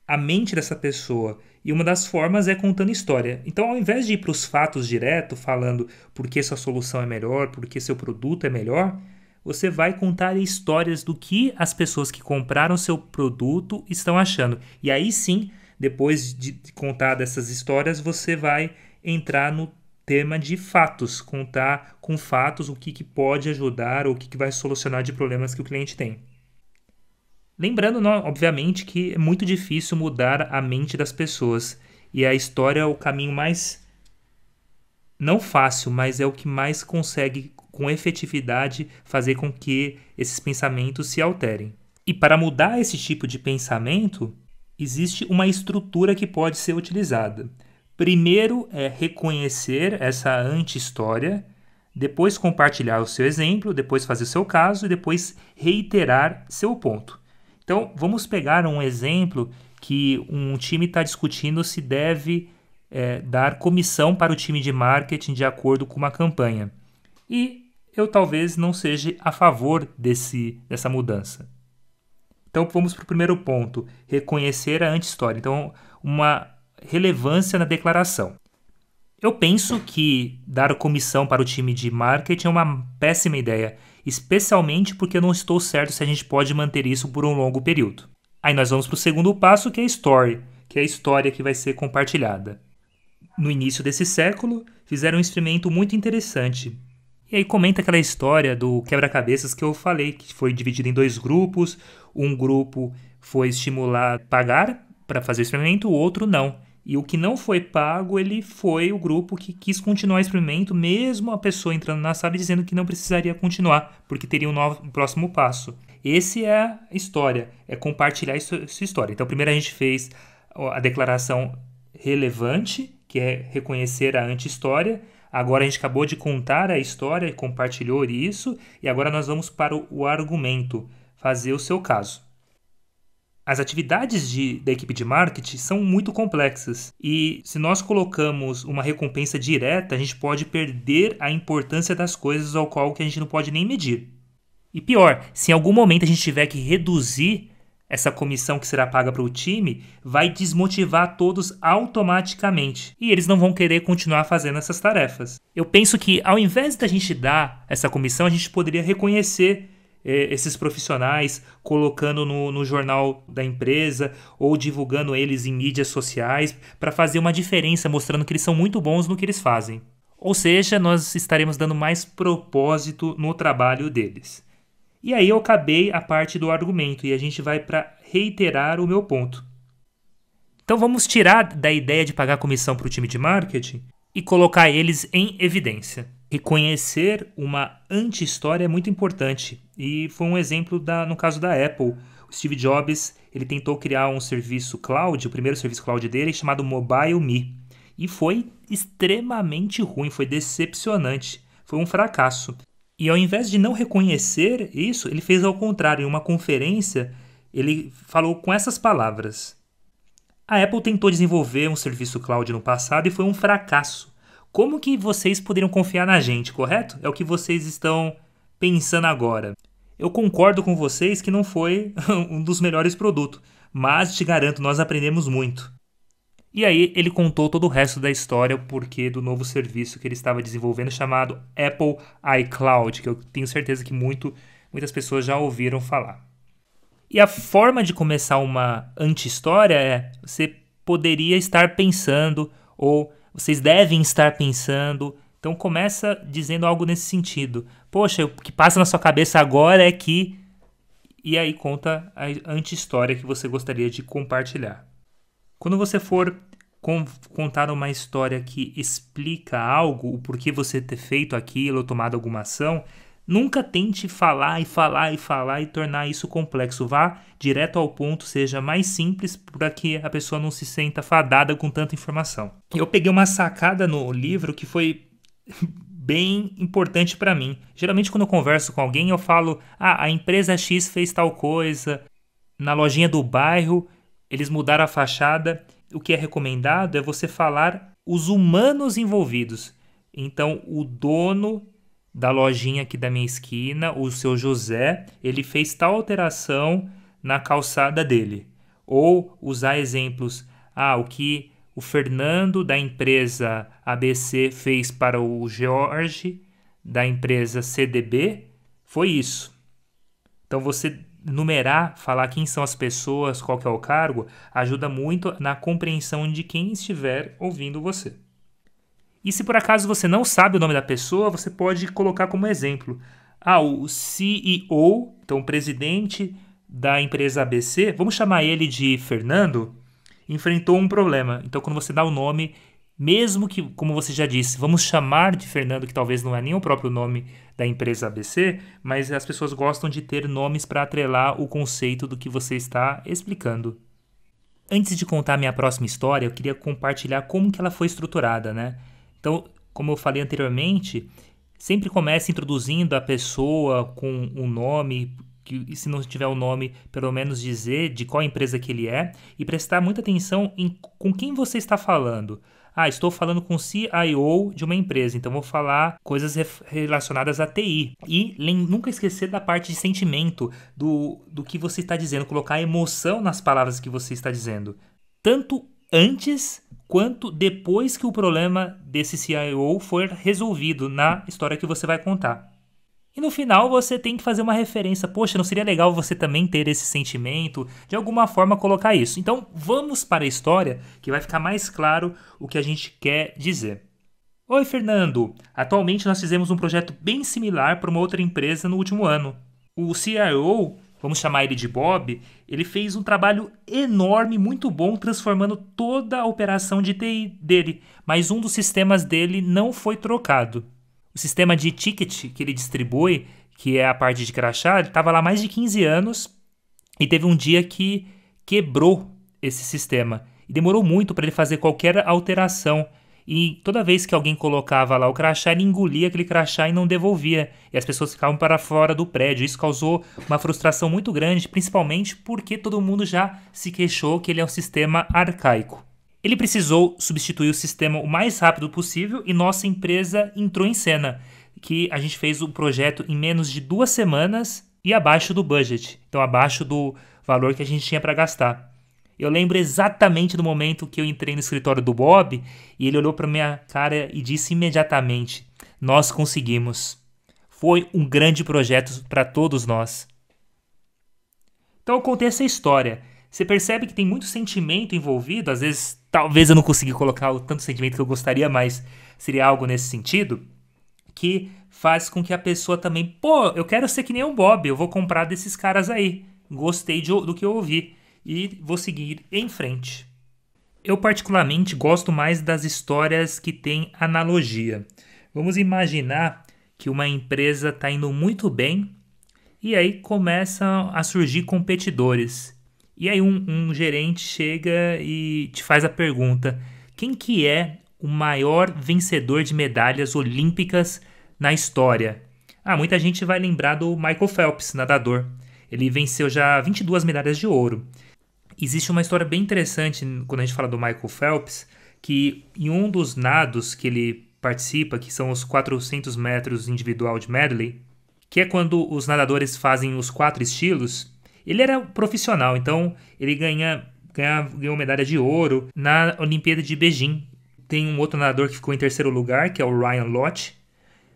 a mente dessa pessoa. E uma das formas é contando história. Então, ao invés de ir para os fatos direto, falando por que sua solução é melhor, por que seu produto é melhor, você vai contar histórias do que as pessoas que compraram seu produto estão achando. E aí sim, depois de contar dessas histórias, você vai entrar no tema de fatos, contar com fatos o que pode ajudar ou o que vai solucionar de problemas que o cliente tem. Lembrando, obviamente, que é muito difícil mudar a mente das pessoas. E a história é o caminho mais, não fácil, mas é o que mais consegue, com efetividade, fazer com que esses pensamentos se alterem. E para mudar esse tipo de pensamento, existe uma estrutura que pode ser utilizada. Primeiro é reconhecer essa anti-história, depois compartilhar o seu exemplo, depois fazer o seu caso e depois reiterar seu ponto. Então, vamos pegar um exemplo que um time está discutindo se deve dar comissão para o time de marketing de acordo com uma campanha. E eu talvez não seja a favor dessa mudança. Então, vamos para o primeiro ponto, reconhecer a anti-história. Então, uma relevância na declaração. Eu penso que dar comissão para o time de marketing é uma péssima ideia, especialmente porque eu não estou certo se a gente pode manter isso por um longo período. Aí nós vamos para o segundo passo, que é a story, que é a história que vai ser compartilhada. No início desse século, fizeram um experimento muito interessante. E aí comenta aquela história do quebra-cabeças que eu falei, que foi dividido em 2 grupos. Um grupo foi estimular a pagar para fazer o experimento, o outro não. E o que não foi pago, ele foi o grupo que quis continuar o experimento, mesmo a pessoa entrando na sala dizendo que não precisaria continuar, porque teria um próximo passo. Esse é a história, é compartilhar essa história. Então, primeiro a gente fez a declaração relevante, que é reconhecer a anti-história. Agora a gente acabou de contar a história e compartilhou isso. E agora nós vamos para o argumento, fazer o seu caso. As atividades da equipe de marketing são muito complexas e se nós colocamos uma recompensa direta, a gente pode perder a importância das coisas ao qual que a gente não pode nem medir. E pior, se em algum momento a gente tiver que reduzir essa comissão que será paga para o time, vai desmotivar todos automaticamente. E eles não vão querer continuar fazendo essas tarefas. Eu penso que ao invés da gente dar essa comissão, a gente poderia reconhecer esses profissionais, colocando no jornal da empresa ou divulgando eles em mídias sociais para fazer uma diferença, mostrando que eles são muito bons no que eles fazem. Ou seja, nós estaremos dando mais propósito no trabalho deles. E aí eu acabei a parte do argumento e a gente vai para reiterar o meu ponto. Então vamos tirar da ideia de pagar comissão para o time de marketing e colocar eles em evidência. Reconhecer uma anti-história é muito importante e foi um exemplo no caso da Apple. O Steve Jobs ele tentou criar um serviço cloud, o primeiro serviço cloud dele, chamado Mobile Me. E foi extremamente ruim, foi decepcionante, foi um fracasso. E ao invés de não reconhecer isso, ele fez ao contrário. Em uma conferência, ele falou com essas palavras: a Apple tentou desenvolver um serviço cloud no passado e foi um fracasso. Como que vocês poderiam confiar na gente, correto? É o que vocês estão pensando agora. Eu concordo com vocês que não foi um dos melhores produtos, mas te garanto, nós aprendemos muito. E aí ele contou todo o resto da história, o porquê do novo serviço que ele estava desenvolvendo chamado Apple iCloud, que eu tenho certeza que muitas pessoas já ouviram falar. E a forma de começar uma anti-história é: você poderia estar pensando, ou vocês devem estar pensando. Então começa dizendo algo nesse sentido. Poxa, o que passa na sua cabeça agora é que... E aí conta a anti-história que você gostaria de compartilhar. Quando você for contar uma história que explica algo, o porquê você ter feito aquilo ou tomado alguma ação, nunca tente falar e tornar isso complexo. Vá direto ao ponto, seja mais simples para que a pessoa não se sinta fadada com tanta informação. Eu peguei uma sacada no livro que foi bem importante para mim. Geralmente quando eu converso com alguém eu falo: a empresa X fez tal coisa, na lojinha do bairro eles mudaram a fachada. O que é recomendado é você falar os humanos envolvidos. Então, o dono da lojinha aqui da minha esquina, o seu José, ele fez tal alteração na calçada dele. Ou usar exemplos: o que o Fernando da empresa ABC fez para o Jorge da empresa CDB foi isso. Então, você numerar, falar quem são as pessoas, qual que é o cargo, ajuda muito na compreensão de quem estiver ouvindo você. E se por acaso você não sabe o nome da pessoa, você pode colocar como exemplo: o CEO, então o presidente da empresa ABC, vamos chamar ele de Fernando, enfrentou um problema. Então quando você dá o nome, mesmo que, como você já disse, vamos chamar de Fernando, que talvez não é nem o próprio nome da empresa ABC, mas as pessoas gostam de ter nomes para atrelar o conceito do que você está explicando. Antes de contar a minha próxima história, eu queria compartilhar como que ela foi estruturada, né? Então, como eu falei anteriormente, sempre comece introduzindo a pessoa com um nome, e se não tiver o nome, pelo menos dizer de qual empresa que ele é, e prestar muita atenção com quem você está falando. Estou falando com o CIO de uma empresa, então vou falar coisas relacionadas à TI. E nunca esquecer da parte de sentimento, do que você está dizendo, colocar emoção nas palavras que você está dizendo. Tanto antes quanto depois que o problema desse CIO for resolvido na história que você vai contar. E no final você tem que fazer uma referência. Poxa, não seria legal você também ter esse sentimento? De alguma forma colocar isso. Então vamos para a história que vai ficar mais claro o que a gente quer dizer. Oi, Fernando. Atualmente nós fizemos um projeto bem similar para uma outra empresa no último ano. O CIO, vamos chamar ele de Bob, ele fez um trabalho enorme, muito bom, transformando toda a operação de TI dele. Mas um dos sistemas dele não foi trocado. O sistema de ticket que ele distribui, que é a parte de crachá, ele estava lá há mais de 15 anos e teve um dia que quebrou esse sistema. E demorou muito para ele fazer qualquer alteração. E toda vez que alguém colocava lá o crachá, ele engolia aquele crachá e não devolvia. E as pessoas ficavam para fora do prédio. Isso causou uma frustração muito grande, principalmente porque todo mundo já se queixou que ele é um sistema arcaico. Ele precisou substituir o sistema o mais rápido possível e nossa empresa entrou em cena. que a gente fez o projeto em menos de 2 semanas e abaixo do budget. Então, abaixo do valor que a gente tinha para gastar. Eu lembro exatamente do momento que eu entrei no escritório do Bob e ele olhou para minha cara e disse imediatamente: nós conseguimos. Foi um grande projeto para todos nós. Então eu contei essa história. Você percebe que tem muito sentimento envolvido. Às vezes, talvez eu não consiga colocar o tanto sentimento que eu gostaria, mas seria algo nesse sentido, que faz com que a pessoa também, pô, eu quero ser que nem o Bob, eu vou comprar desses caras aí. Gostei do que eu ouvi e vou seguir em frente. Eu particularmente gosto mais das histórias que têm analogia. Vamos imaginar que uma empresa está indo muito bem e aí começam a surgir competidores. E aí um gerente chega e te faz a pergunta: quem que é o maior vencedor de medalhas olímpicas na história? Muita gente vai lembrar do Michael Phelps, nadador. Ele venceu já 22 medalhas de ouro. Existe uma história bem interessante quando a gente fala do Michael Phelps, que em um dos nados que ele participa, que são os 400 metros individual de medley, que é quando os nadadores fazem os 4 estilos, ele era profissional, então ele ganhou medalha de ouro na Olimpíada de Beijing. Tem um outro nadador que ficou em terceiro lugar, que é o Ryan Lochte.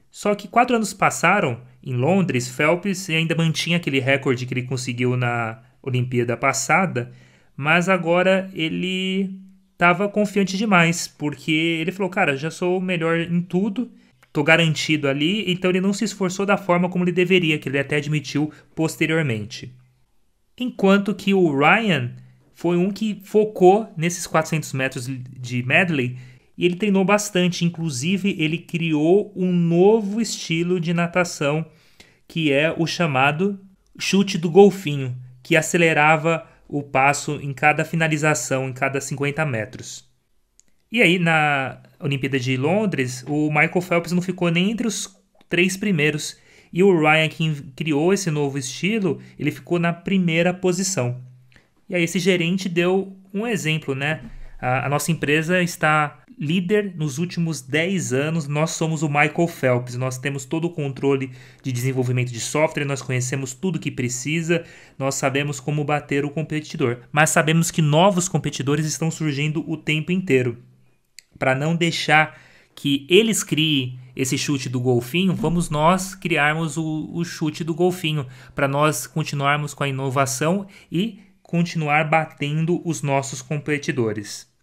Só que 4 anos passaram, em Londres, Phelps ainda mantinha aquele recorde que ele conseguiu na Olimpíada passada, mas agora ele estava confiante demais, porque ele falou, cara, já sou o melhor em tudo, tô garantido ali, então ele não se esforçou da forma como ele deveria, que ele até admitiu posteriormente. Enquanto que o Ryan foi um que focou nesses 400 metros de medley e ele treinou bastante, inclusive ele criou um novo estilo de natação, que é o chamado chute do golfinho, que acelerava o passo em cada finalização, em cada 50 metros. E aí, na Olimpíada de Londres, o Michael Phelps não ficou nem entre os 3 primeiros. E o Ryan, que criou esse novo estilo, ele ficou na primeira posição. E aí esse gerente deu um exemplo, né? A nossa empresa está líder nos últimos 10 anos, nós somos o Michael Phelps, nós temos todo o controle de desenvolvimento de software, nós conhecemos tudo que precisa, nós sabemos como bater o competidor, mas sabemos que novos competidores estão surgindo o tempo inteiro. Para não deixar que eles criem esse chute do golfinho, vamos nós criarmos o chute do golfinho, para nós continuarmos com a inovação e continuar batendo os nossos competidores.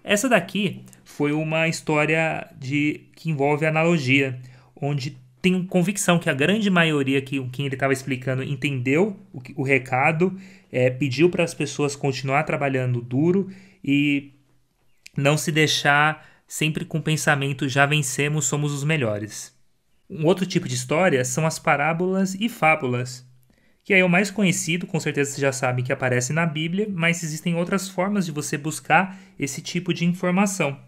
Essa daqui foi uma história que envolve analogia, onde tenho convicção que a grande maioria quem ele estava explicando entendeu o recado, pediu para as pessoas continuar trabalhando duro e não se deixar sempre com o pensamento já vencemos, somos os melhores. Um outro tipo de história são as parábolas e fábulas, que é o mais conhecido, com certeza vocês já sabem que aparece na Bíblia, mas existem outras formas de você buscar esse tipo de informação.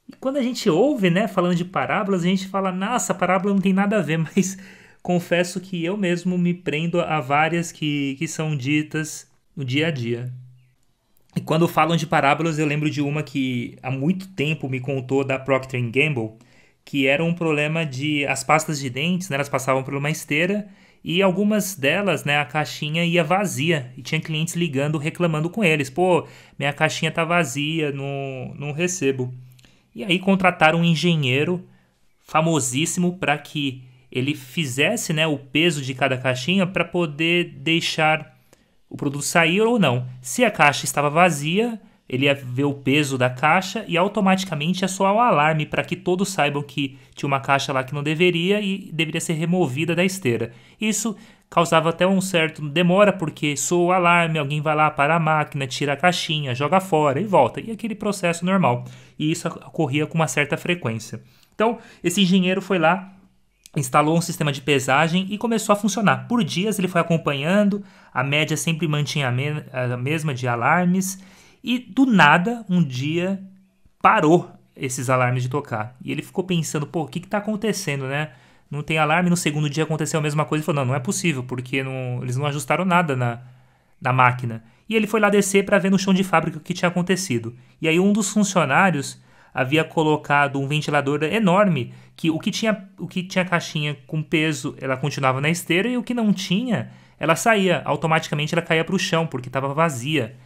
E quando a gente ouve, né, falando de parábolas, a gente fala, nossa, parábola não tem nada a ver, mas confesso que eu mesmo me prendo a várias que são ditas no dia a dia. E quando falam de parábolas, eu lembro de uma que há muito tempo me contou da Procter & Gamble, que era um problema de as pastas de dentes, né, elas passavam por uma esteira e algumas delas, né, a caixinha ia vazia e tinha clientes ligando, reclamando com eles. Pô, minha caixinha tá vazia, não recebo. E aí contrataram um engenheiro famosíssimo para que ele fizesse, né, o peso de cada caixinha para poder deixar o produto sair ou não. Se a caixa estava vazia, ele ia ver o peso da caixa e automaticamente ia soar o alarme para que todos saibam que tinha uma caixa lá que não deveria e deveria ser removida da esteira. Isso causava até um certo demora, porque soa o alarme, alguém vai lá para a máquina, tira a caixinha, joga fora e volta. E aquele processo normal. E isso ocorria com uma certa frequência. Então, esse engenheiro foi lá, instalou um sistema de pesagem e começou a funcionar. Por dias ele foi acompanhando, a média sempre mantinha a mesma de alarmes. E do nada, um dia, parou esses alarmes de tocar. E ele ficou pensando, pô, o que está acontecendo, né? Não tem alarme, no segundo dia aconteceu a mesma coisa. Ele falou, não é possível, porque eles não ajustaram nada na máquina. E ele foi lá descer para ver no chão de fábrica o que tinha acontecido. E aí um dos funcionários havia colocado um ventilador enorme, que o que tinha caixinha com peso, ela continuava na esteira, e o que não tinha, ela saía, automaticamente ela caía para o chão, porque estava vazia.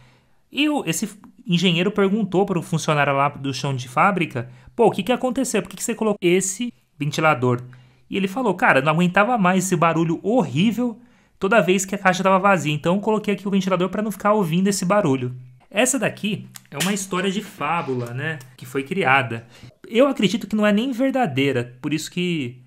E esse engenheiro perguntou para o funcionário lá do chão de fábrica, pô, o que aconteceu? Por que você colocou esse ventilador? E ele falou, cara, não aguentava mais esse barulho horrível toda vez que a caixa estava vazia, então eu coloquei aqui o ventilador para não ficar ouvindo esse barulho. Essa daqui é uma história de fábula, né, que foi criada. Eu acredito que não é nem verdadeira, por isso que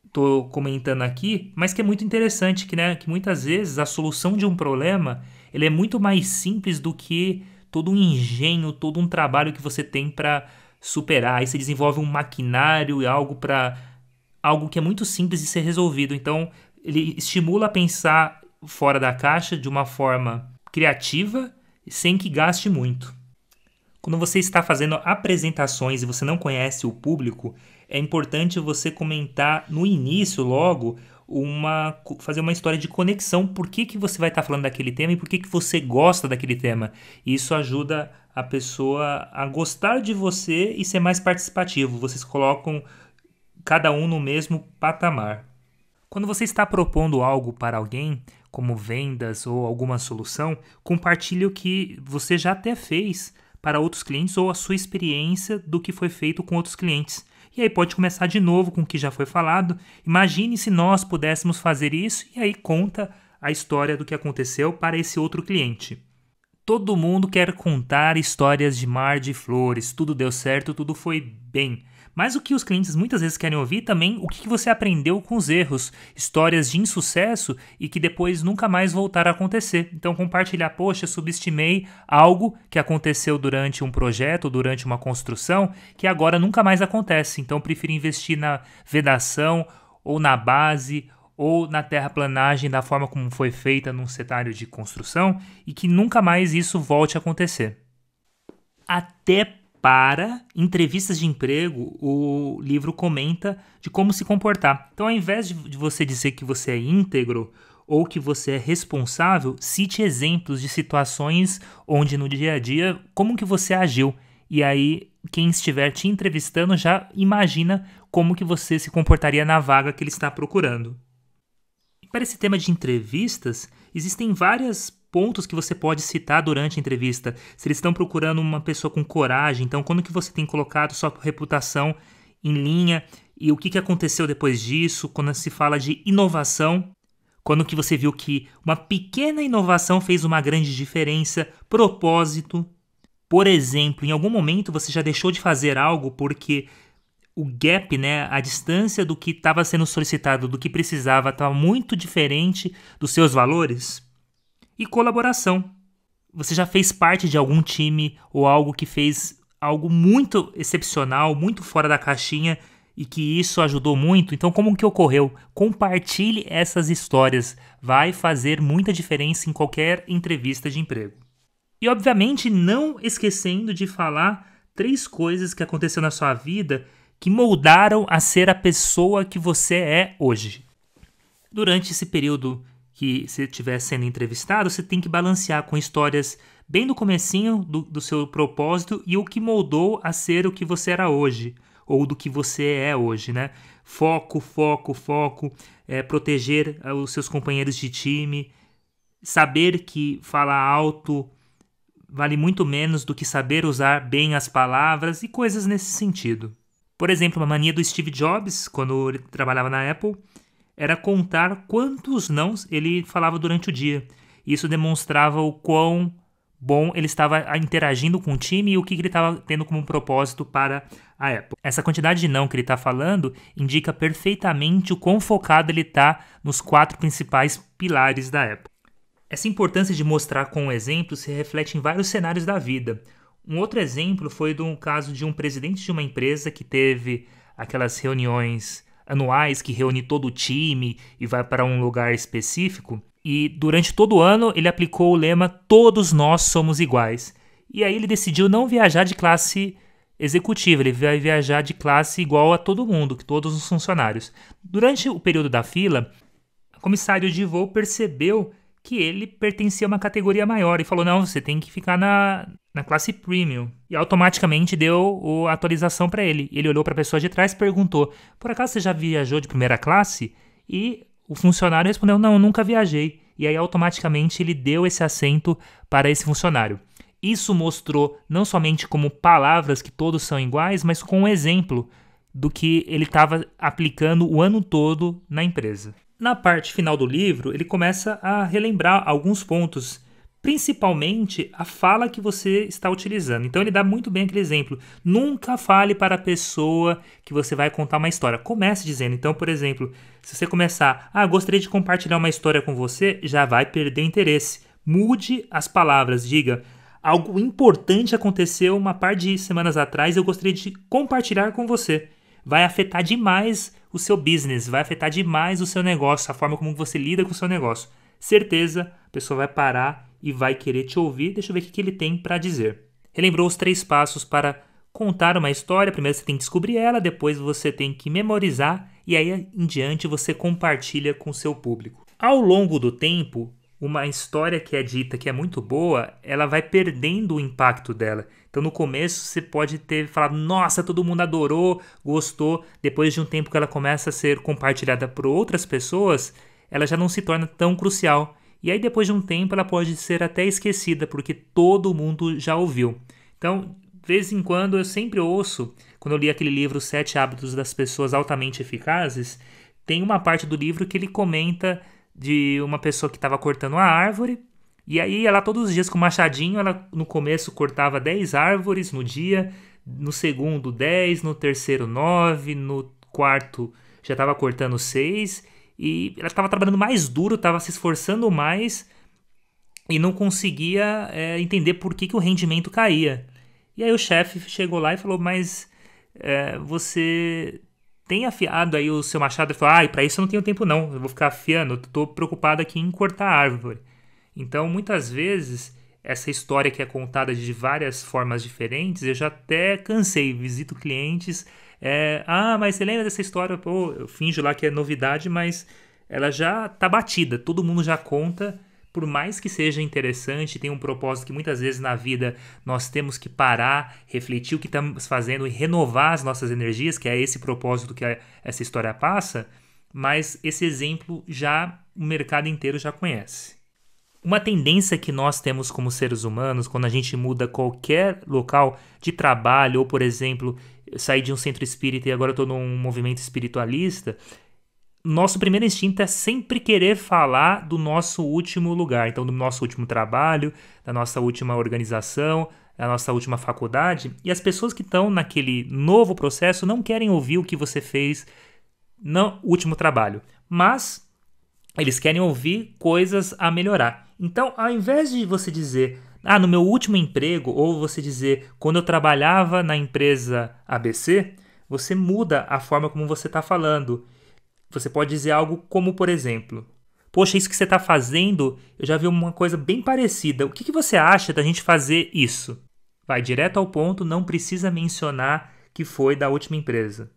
estou comentando aqui, mas que é muito interessante que muitas vezes a solução de um problema ele é muito mais simples do que todo um engenho, todo um trabalho que você tem para superar. Aí você desenvolve um maquinário e algo que é muito simples de ser resolvido. Então, ele estimula a pensar fora da caixa de uma forma criativa, sem que gaste muito. Quando você está fazendo apresentações e você não conhece o público, é importante você comentar no início logo fazer uma história de conexão. Por que você vai estar falando daquele tema e por que você gosta daquele tema. Isso ajuda a pessoa a gostar de você e ser mais participativo. Vocês colocam cada um no mesmo patamar. Quando você está propondo algo para alguém, como vendas ou alguma solução, compartilhe o que você já até fez para outros clientes ou a sua experiência do que foi feito com outros clientes. E aí pode começar de novo com o que já foi falado. Imagine se nós pudéssemos fazer isso e aí conta a história do que aconteceu para esse outro cliente. Todo mundo quer contar histórias de mar de flores, tudo deu certo, tudo foi bem. Mas o que os clientes muitas vezes querem ouvir também, o que você aprendeu com os erros, histórias de insucesso e que depois nunca mais voltaram a acontecer. Então compartilhar, poxa, subestimei algo que aconteceu durante um projeto, durante uma construção, que agora nunca mais acontece. Então prefiro investir na vedação ou na base ou na terraplanagem da forma como foi feita num cenário de construção e que nunca mais isso volte a acontecer. Até para entrevistas de emprego, o livro comenta de como se comportar. Então, ao invés de você dizer que você é íntegro ou que você é responsável, cite exemplos de situações onde no dia a dia, como que você agiu. E aí, quem estiver te entrevistando já imagina como que você se comportaria na vaga que ele está procurando. E para esse tema de entrevistas, existem vários pontos que você pode citar durante a entrevista. Se eles estão procurando uma pessoa com coragem, então quando que você tem colocado sua reputação em linha e o que aconteceu depois disso, quando se fala de inovação, quando que você viu que uma pequena inovação fez uma grande diferença, propósito. Por exemplo, em algum momento você já deixou de fazer algo porque o gap, né, a distância do que estava sendo solicitado, do que precisava, estava muito diferente dos seus valores. E colaboração. Você já fez parte de algum time ou algo que fez algo muito excepcional, muito fora da caixinha e que isso ajudou muito? Então, como que ocorreu? Compartilhe essas histórias. Vai fazer muita diferença em qualquer entrevista de emprego. E, obviamente, não esquecendo de falar 3 coisas que aconteceram na sua vida que moldaram a ser a pessoa que você é hoje. Durante esse período que você estiver sendo entrevistado, você tem que balancear com histórias bem do comecinho do seu propósito e o que moldou a ser o que você era hoje, ou do que você é hoje, né? Foco, proteger os seus companheiros de time, saber que falar alto vale muito menos do que saber usar bem as palavras e coisas nesse sentido. Por exemplo, uma mania do Steve Jobs, quando ele trabalhava na Apple, era contar quantos nãos ele falava durante o dia. Isso demonstrava o quão bom ele estava interagindo com o time e o que ele estava tendo como propósito para a Apple. Essa quantidade de não que ele está falando indica perfeitamente o quão focado ele está nos 4 principais pilares da Apple. Essa importância de mostrar com o exemplo se reflete em vários cenários da vida. Um outro exemplo foi do caso de um presidente de uma empresa que teve aquelas reuniões anuais que reúne todo o time e vai para um lugar específico. E durante todo o ano ele aplicou o lema "Todos nós somos iguais". E aí ele decidiu não viajar de classe executiva, ele vai viajar de classe igual a todo mundo, todos os funcionários. Durante o período da fila, o comissário de voo percebeu que ele pertencia a uma categoria maior e falou, não, você tem que ficar na classe premium. E automaticamente deu a atualização para ele. Ele olhou para a pessoa de trás e perguntou, por acaso você já viajou de primeira classe? E o funcionário respondeu, não, eu nunca viajei. E aí automaticamente ele deu esse assento para esse funcionário. Isso mostrou não somente como palavras que todos são iguais, mas com um exemplo do que ele estava aplicando o ano todo na empresa. Na parte final do livro, ele começa a relembrar alguns pontos, principalmente a fala que você está utilizando. Então ele dá muito bem aquele exemplo. Nunca fale para a pessoa que você vai contar uma história. Comece dizendo. Então, por exemplo, se você começar, gostaria de compartilhar uma história com você, já vai perder interesse. Mude as palavras, diga, algo importante aconteceu uma par de semanas atrás, eu gostaria de compartilhar com você. Vai afetar demais o seu business, vai afetar demais o seu negócio, a forma como você lida com o seu negócio. Certeza, a pessoa vai parar e vai querer te ouvir. Deixa eu ver o que ele tem para dizer. Relembrou os 3 passos para contar uma história. Primeiro você tem que descobrir ela, depois você tem que memorizar e aí em diante você compartilha com o seu público. Ao longo do tempo, uma história que é dita que é muito boa, ela vai perdendo o impacto dela. Então no começo você pode ter falado, nossa, todo mundo adorou, gostou. Depois de um tempo que ela começa a ser compartilhada por outras pessoas, ela já não se torna tão crucial. E aí depois de um tempo ela pode ser até esquecida, porque todo mundo já ouviu. Então, de vez em quando eu sempre ouço, quando eu li aquele livro 7 Hábitos das Pessoas Altamente Eficazes, tem uma parte do livro que ele comenta de uma pessoa que estava cortando uma árvore, e aí ela todos os dias com o machadinho, ela no começo cortava 10 árvores no dia, no segundo 10, no terceiro 9, no quarto já estava cortando 6, e ela estava trabalhando mais duro, estava se esforçando mais e não conseguia entender por que o rendimento caía. E aí o chefe chegou lá e falou, mas você tem afiado aí o seu machado? Ele falou, para isso eu não tenho tempo não, eu vou ficar afiando, eu estou preocupado aqui em cortar a árvore. Então, muitas vezes, essa história que é contada de várias formas diferentes, eu já até cansei, visito clientes, mas você lembra dessa história? Pô, eu finjo lá que é novidade, mas ela já está batida, todo mundo já conta, por mais que seja interessante, tem um propósito que muitas vezes na vida nós temos que parar, refletir o que estamos fazendo e renovar as nossas energias, que é esse propósito que essa história passa, mas esse exemplo já o mercado inteiro já conhece. Uma tendência que nós temos como seres humanos, quando a gente muda qualquer local de trabalho, ou por exemplo, sair de um centro espírita e agora estou num movimento espiritualista, nosso primeiro instinto é sempre querer falar do nosso último lugar, então do nosso último trabalho, da nossa última organização, da nossa última faculdade, e as pessoas que estão naquele novo processo não querem ouvir o que você fez no último trabalho, mas eles querem ouvir coisas a melhorar. Então, ao invés de você dizer, no meu último emprego, ou você dizer, quando eu trabalhava na empresa ABC, você muda a forma como você está falando. Você pode dizer algo como, por exemplo, poxa, isso que você está fazendo, eu já vi uma coisa bem parecida. O que você acha da gente fazer isso? Vai direto ao ponto, não precisa mencionar que foi da última empresa.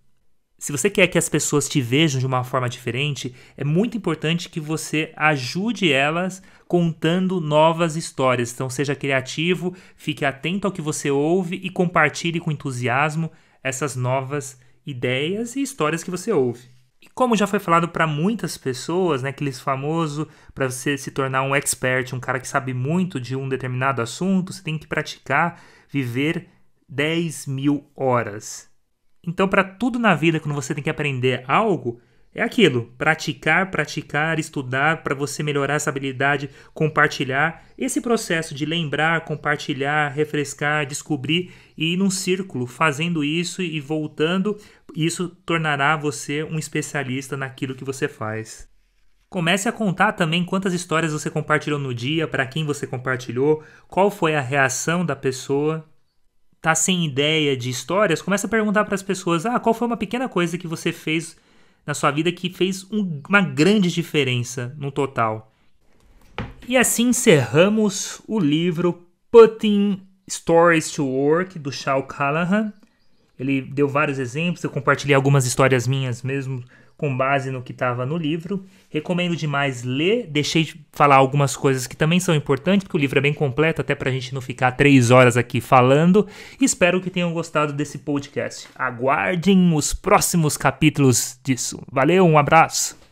Se você quer que as pessoas te vejam de uma forma diferente, é muito importante que você ajude elas contando novas histórias. Então seja criativo, fique atento ao que você ouve e compartilhe com entusiasmo essas novas ideias e histórias que você ouve. E como já foi falado para muitas pessoas, né, aqueles famoso, para você se tornar um expert, um cara que sabe muito de um determinado assunto, você tem que praticar, viver 10.000 horas. Então, para tudo na vida, quando você tem que aprender algo, é aquilo. Praticar, estudar, para você melhorar essa habilidade, compartilhar. Esse processo de lembrar, compartilhar, refrescar, descobrir e ir num círculo, fazendo isso e voltando, isso tornará você um especialista naquilo que você faz. Comece a contar também quantas histórias você compartilhou no dia, para quem você compartilhou, qual foi a reação da pessoa. Tá sem ideia de histórias, começa a perguntar para as pessoas, qual foi uma pequena coisa que você fez na sua vida que fez uma grande diferença no total. E assim encerramos o livro Putting Stories to Work, do Shal Callahan. Ele deu vários exemplos, eu compartilhei algumas histórias minhas mesmo com base no que estava no livro. Recomendo demais ler. Deixei de falar algumas coisas que também são importantes, porque o livro é bem completo, até para a gente não ficar 3 horas aqui falando. Espero que tenham gostado desse podcast. Aguardem os próximos capítulos disso. Valeu, um abraço!